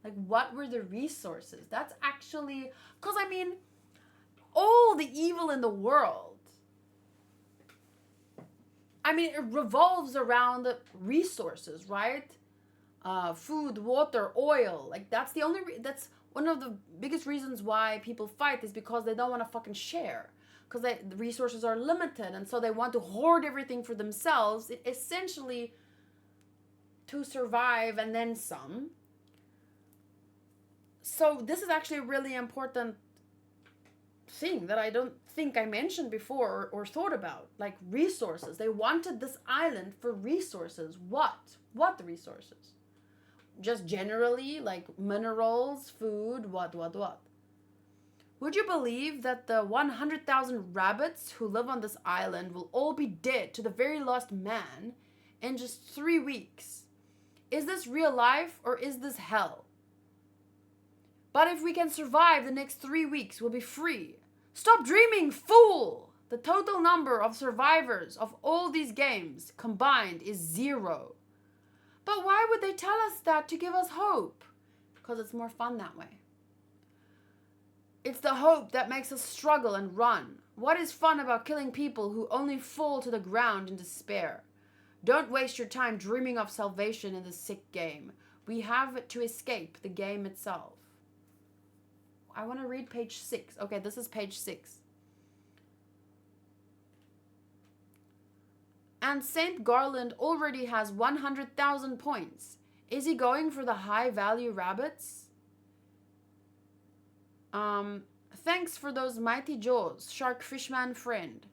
A: like, what were the resources? That's actually, because I mean, all the evil in the world, I mean, it revolves around resources, right? Food, water, oil. Like, that's the only, that's one of the biggest reasons why people fight, is because they don't want to fucking share. Because the resources are limited, and so they want to hoard everything for themselves, essentially to survive and then some. So this is actually a really important thing that I don't think I mentioned before or thought about. Like, resources. They wanted this island for resources. What resources? Just generally, like minerals, food, what? Would you believe that the 100,000 rabbits who live on this island will all be dead to the very last man in just 3 weeks? Is this real life or is this hell? But if we can survive the next 3 weeks, we'll be free. Stop dreaming, fool! The total number of survivors of all these games combined is 0. But why would they tell us that to give us hope? Because it's more fun that way. It's the hope that makes us struggle and run. What is fun about killing people who only fall to the ground in despair? Don't waste your time dreaming of salvation in this sick game. We have to escape the game itself. I want to read page 6. Okay, this is page 6. And St. Garland already has 100,000 points. Is he going for the high-value rabbits? Thanks for those mighty jaws, shark fishman friend.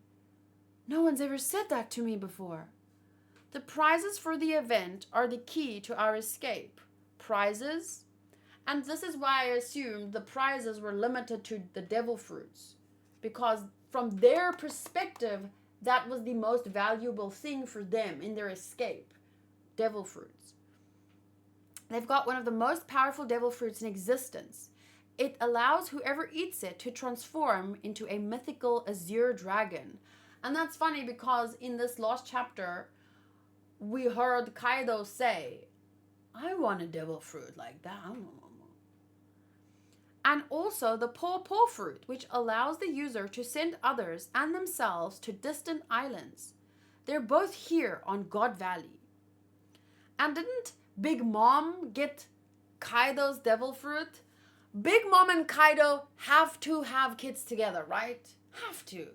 A: No one's ever said that to me before. The prizes for the event are the key to our escape. Prizes? And this is why I assumed the prizes were limited to the devil fruits. Because from their perspective, that was the most valuable thing for them in their escape. Devil fruits. They've got one of the most powerful devil fruits in existence. It allows whoever eats it to transform into a mythical azure dragon. And that's funny because in this last chapter, we heard Kaido say, I want a devil fruit like that. And also the paw fruit, which allows the user to send others and themselves to distant islands. They're both here on God Valley. And didn't Big Mom get Kaido's devil fruit? Big Mom and Kaido have to have kids together, right? Have to.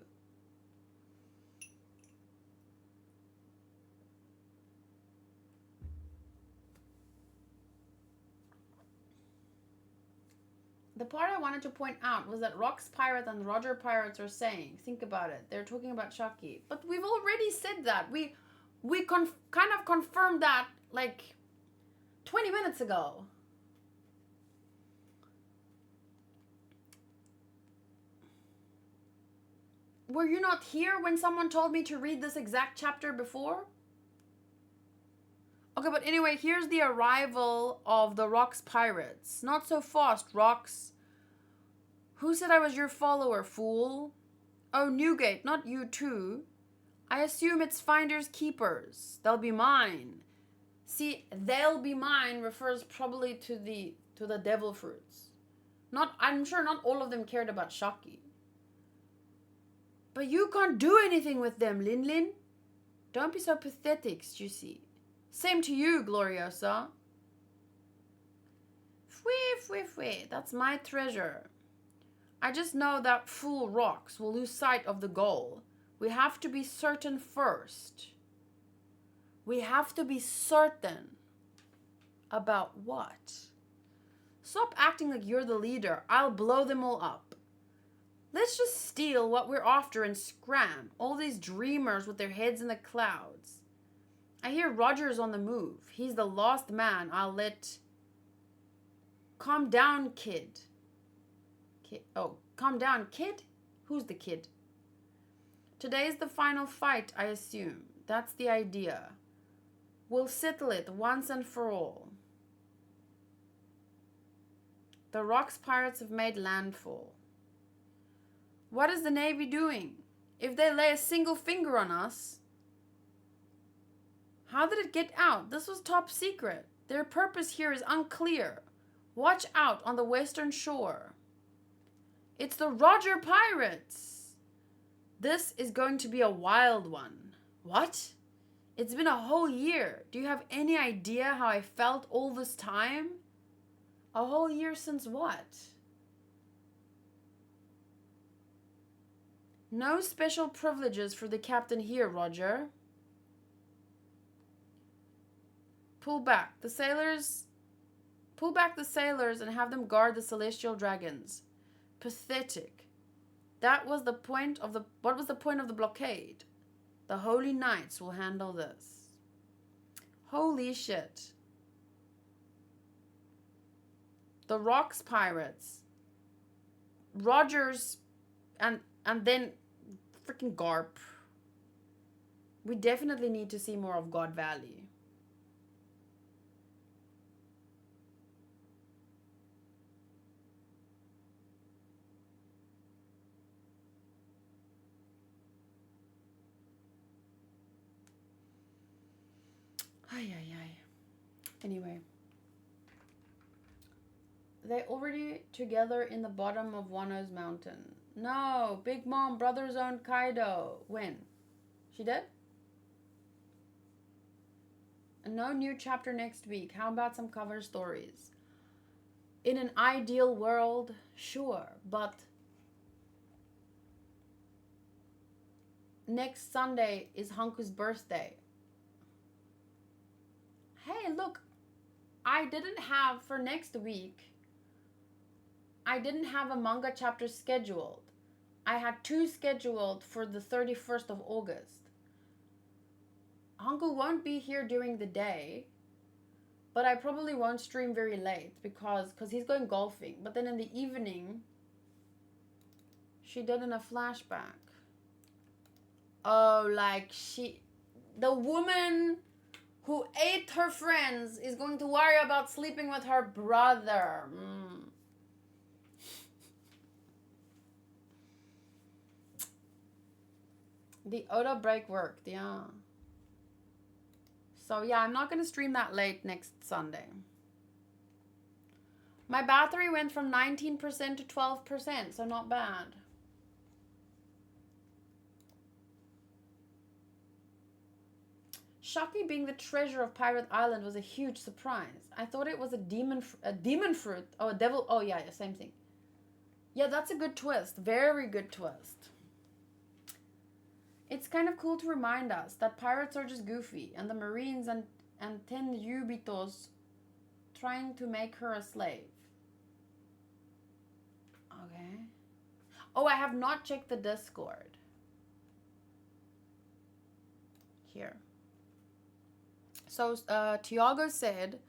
A: The part I wanted to point out was that Rock's pirate and Roger pirates are saying, think about it, they're talking about Shaki. But we've already said that. We kind of confirmed that like 20 minutes ago. Were you not here when someone told me to read this exact chapter before? Okay, but anyway, here's the arrival of the Rocks pirates. Not so fast, Rocks. Who said I was your follower, fool? Oh, Newgate, not you too. I assume it's finders keepers. They'll be mine. See, they'll be mine refers probably to the devil fruits. I'm sure not all of them cared about Shaki. But you can't do anything with them, Lin Lin. Don't be so pathetic, Stussy. Same to you, Gloriosa. Fwee, that's my treasure. I just know that fool Rocks will lose sight of the goal. We have to be certain first. We have to be certain. About what? Stop acting like you're the leader. I'll blow them all up. Let's just steal what we're after and scram. All these dreamers with their heads in the clouds. I hear Roger's on the move. He's the last man I'll let... Calm down, kid. Calm down, kid? Who's the kid? Today's the final fight, I assume. That's the idea. We'll settle it once and for all. The Rocks pirates have made landfall. What is the Navy doing? If they lay a single finger on us... How did it get out? This was top secret. Their purpose here is unclear. Watch out on the western shore. It's the Roger Pirates. This is going to be a wild one. What? It's been a whole year. Do you have any idea how I felt all this time? A whole year since what? No special privileges for the captain here, Roger. Pull back the sailors and have them guard the celestial dragons. Pathetic. What was the point of the blockade? The Holy Knights will handle this. Holy shit. The Rocks pirates. Rogers and then freaking Garp. We definitely need to see more of God Valley. Ay. Anyway. They already together in the bottom of Wano's mountain. No, Big Mom, brother's own Kaido. When? She dead? And no new chapter next week. How about some cover stories? In an ideal world, sure, but next Sunday is Hanku's birthday. Hey, look, I didn't have for next week. I didn't have a manga chapter scheduled. I had 2 scheduled for the 31st of August. Hanku won't be here during the day, but I probably won't stream very late because he's going golfing. But then in the evening, she did in a flashback. Oh, like the woman who ate her friends is going to worry about sleeping with her brother. The Oda break worked, yeah. So yeah, I'm not going to stream that late next Sunday. My battery went from 19% to 12%, so not bad. Shaki being the treasure of Pirate Island was a huge surprise. I thought it was a demon fruit. Oh, a devil. Oh, yeah, same thing. Yeah, that's a good twist. Very good twist. It's kind of cool to remind us that pirates are just goofy, and the Marines and Tenryubitos trying to make her a slave. Okay. Oh, I have not checked the Discord. Here. So, Tiago said,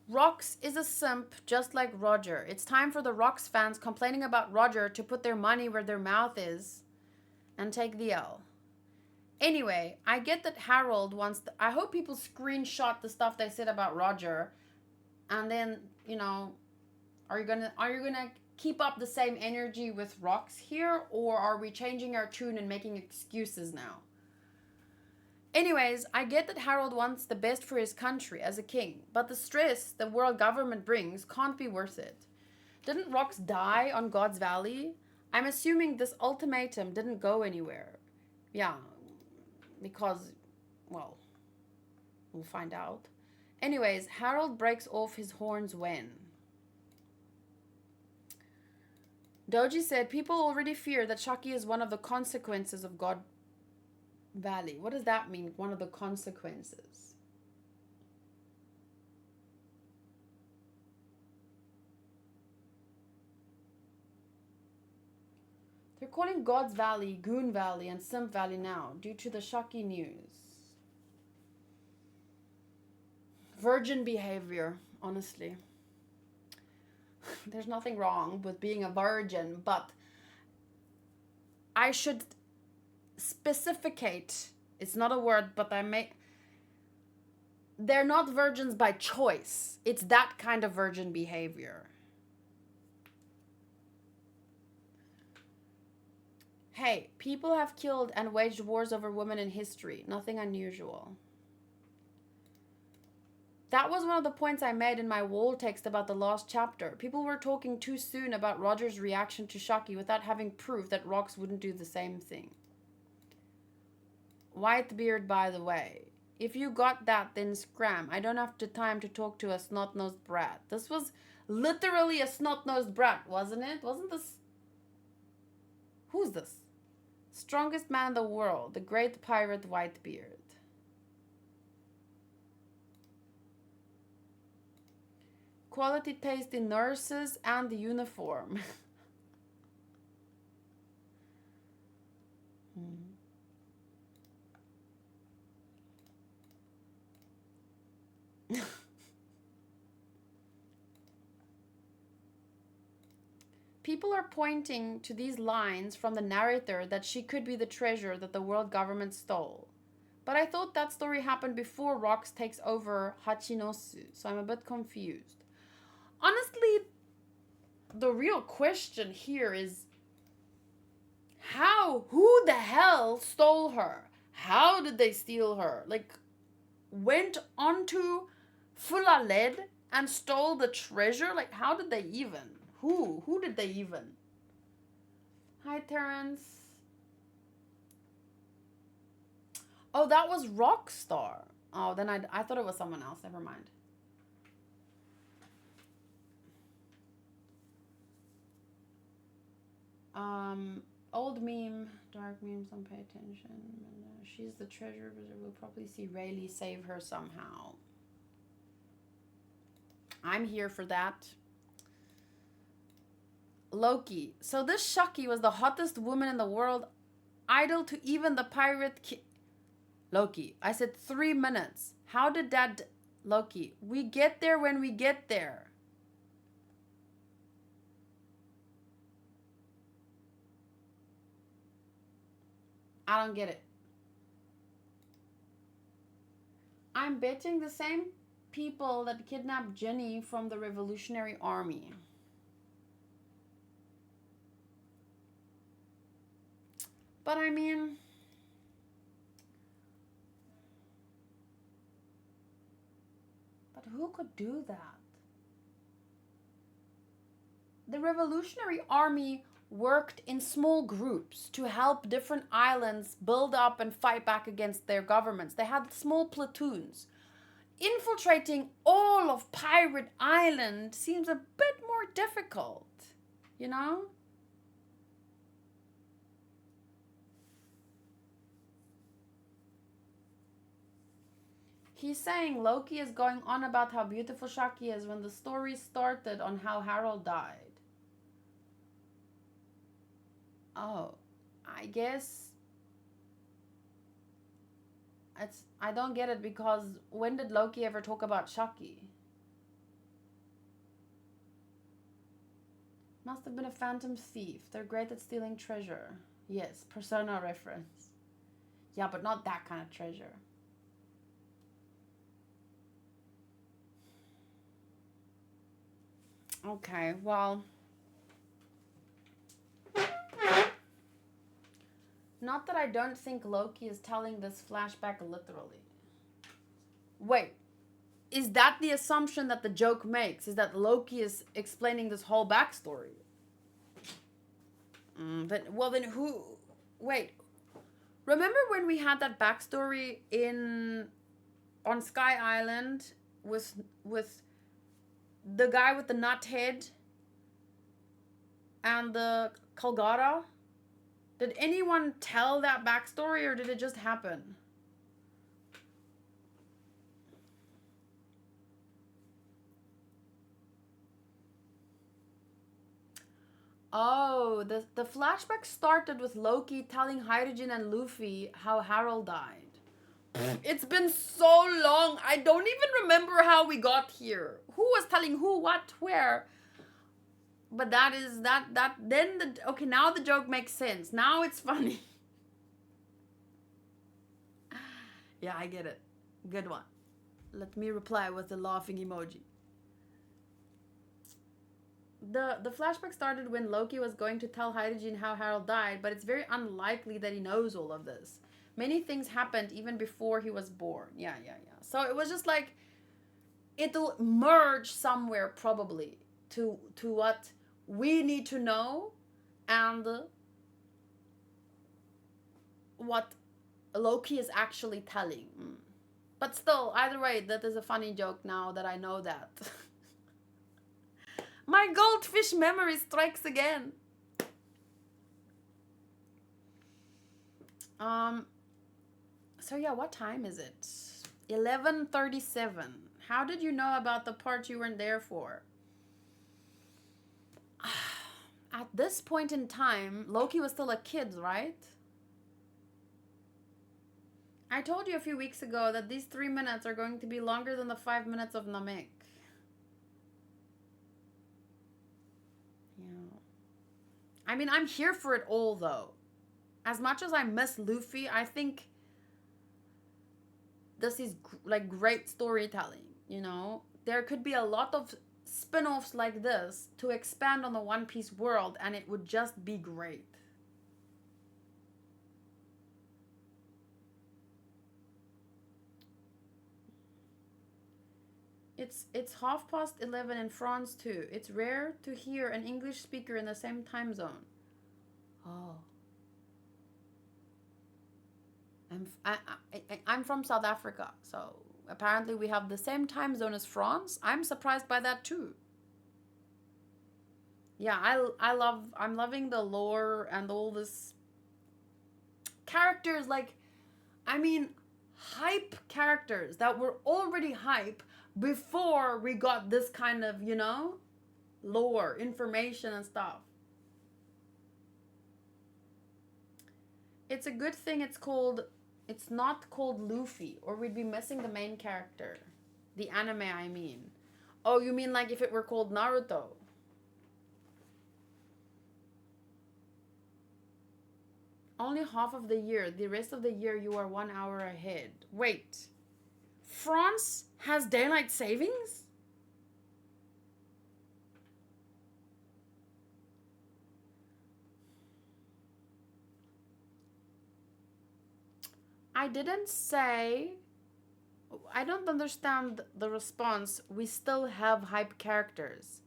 A: Rocks is a simp just like Roger. It's time for the Rocks fans complaining about Roger to put their money where their mouth is and take the L. Anyway, I get that Harold wants... I hope people screenshot the stuff they said about Roger. And then, you know, are you gonna keep up the same energy with Rocks here? Or are we changing our tune and making excuses now? Anyways, I get that Harold wants the best for his country as a king. But the stress the world government brings can't be worth it. Didn't Rocks die on God's Valley? I'm assuming this ultimatum didn't go anywhere. Yeah, because, well, we'll find out. Anyways, Harold breaks off his horns when? Doji said, people already fear that Shaki is one of the consequences of God Valley. What does that mean, one of the consequences? They're calling God's Valley, Goon Valley, and Simp Valley now, due to the Shaki news. Virgin behavior, honestly. There's nothing wrong with being a virgin, but I should specificate. It's not a word, but they're not virgins by choice. It's that kind of virgin behavior. Hey, people have killed and waged wars over women in history. Nothing unusual. That was one of the points I made in my wall text about the last chapter. People were talking too soon about Roger's reaction to Shaki without having proof that rocks wouldn't do the same thing. Whitebeard, by the way. If you got that, then scram. I don't have the time to talk to a snot-nosed brat. This was literally a snot-nosed brat, wasn't it? Wasn't this... Who's this? Strongest man in the world. The great pirate Whitebeard. Quality taste in nurses and the uniform. People are pointing to these lines from the narrator that she could be the treasure that the world government stole. But I thought that story happened before Rox takes over Hachinosu, so I'm a bit confused. Honestly, the real question here is who the hell stole her? How did they steal her? Like, went onto Fula Led and stole the treasure? Like, how did they even? Who did they even? Hi, Terrence. Oh, that was Rockstar. Oh, then I thought it was someone else. Never mind. Old meme, dark memes, don't pay attention. She's the treasure, but we'll probably see Rayleigh save her somehow. I'm here for that. Loki. So this Shaki was the hottest woman in the world, idol to even the pirate Loki. I said 3 minutes. How did that... Loki. We get there when we get there. I don't get it. I'm betting the same people that kidnapped Jenny from the Revolutionary Army. But I mean... But who could do that? The Revolutionary Army worked in small groups to help different islands build up and fight back against their governments. They had small platoons. Infiltrating all of Pirate Island seems a bit more difficult, you know? He's saying Loki is going on about how beautiful Shaki is when the story started on how Harold died. Oh, I guess I don't get it, because when did Loki ever talk about Shaki? Must have been a phantom thief. They're great at stealing treasure. Yes, Persona reference. Yeah, but not that kind of treasure. Okay, well... Not that I don't think Loki is telling this flashback literally. Wait, is that the assumption that the joke makes? Is that Loki is explaining this whole backstory? Then who? Wait. Remember when we had that backstory in on Sky Island with the guy with the nut head and the Calgara? Did anyone tell that backstory or did it just happen? Oh, the flashback started with Loki telling Hydrogen and Luffy how Harold died. It's been so long. I don't even remember how we got here. Who was telling who, what, where? But that is that then the okay, now the joke makes sense. Now it's funny. Yeah, I get it. Good one. Let me reply with the laughing emoji. The flashback started when Loki was going to tell Hydrogen how Harold died, but it's very unlikely that he knows all of this. Many things happened even before he was born. Yeah. So it was just like it'll merge somewhere probably to what we need to know and what Loki is actually telling. But still, either way, that is a funny joke now that I know that. My goldfish memory strikes again. So yeah, what time is it? 11:37. How did you know about the part you weren't there for? At this point in time, Loki was still a kid, right? I told you a few weeks ago that these 3 minutes are going to be longer than the 5 minutes of Namek. Yeah. I mean, I'm here for it all, though. As much as I miss Luffy, I think this is like great storytelling, you know? There could be a lot of spin-offs like this to expand on the One Piece world, and it would just be great. It's 11:30 in France too. It's rare to hear an English speaker in the same time zone. Oh. I'm from South Africa, so apparently we have the same time zone as France. I'm surprised by that too. Yeah, I'm loving the lore and all this characters, like, I mean, hype characters that were already hype before we got this kind of, lore, information and stuff. It's a good thing it's not called Luffy, or we'd be missing the main character. The anime, I mean. Oh, you mean like if it were called Naruto? Only half of the year. The rest of the year you are 1 hour ahead. Wait. France has daylight savings? I didn't say. I don't understand the response. We still have hype characters.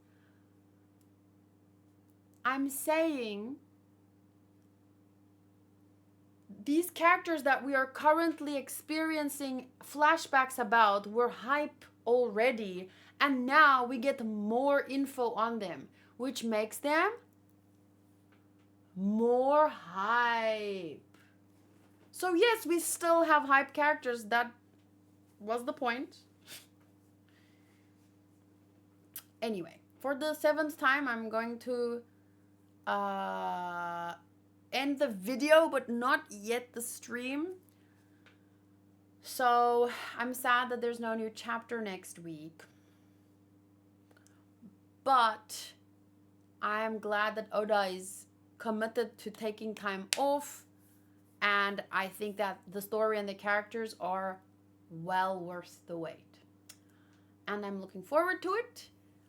A: I'm saying these characters that we are currently experiencing flashbacks about were hype already, and now we get more info on them, which makes them more hype. So yes, we still have hype characters. That was the point. Anyway, for the 7th time, I'm going to end the video, but not yet the stream. So I'm sad that there's no new chapter next week. But I'm glad that Oda is committed to taking time off. And I think that the story and the characters are well worth the wait. And I'm looking forward to it.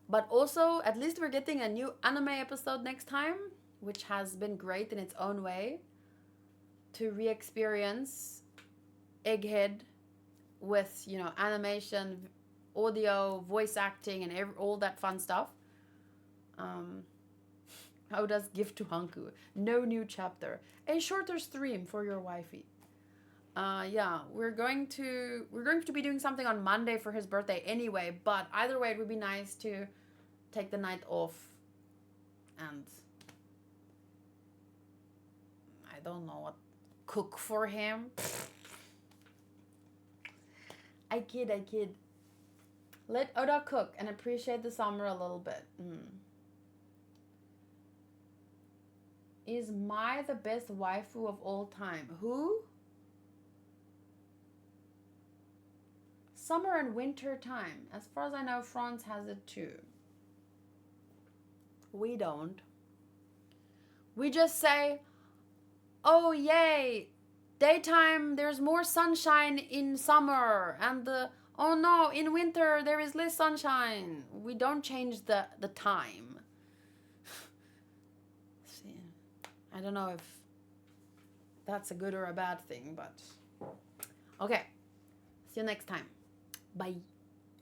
A: But also, at least we're getting a new anime episode next time, which has been great in its own way. To re-experience Egghead with, animation, audio, voice acting, and all that fun stuff. Oda's gift to Hanku. No new chapter. A shorter stream for your wifey. Yeah, we're going to be doing something on Monday for his birthday anyway, but either way it would be nice to take the night off and I don't know what, cook for him. I kid. Let Oda cook and appreciate the summer a little bit. Is Mai the best waifu of all time? Who? Summer and winter time. As far as I know, France has it too. We don't. We just say, oh yay, daytime there's more sunshine in summer, and oh no, in winter there is less sunshine. We don't change the time. See, I don't know if that's a good or a bad thing, but okay. See you next time. Bye.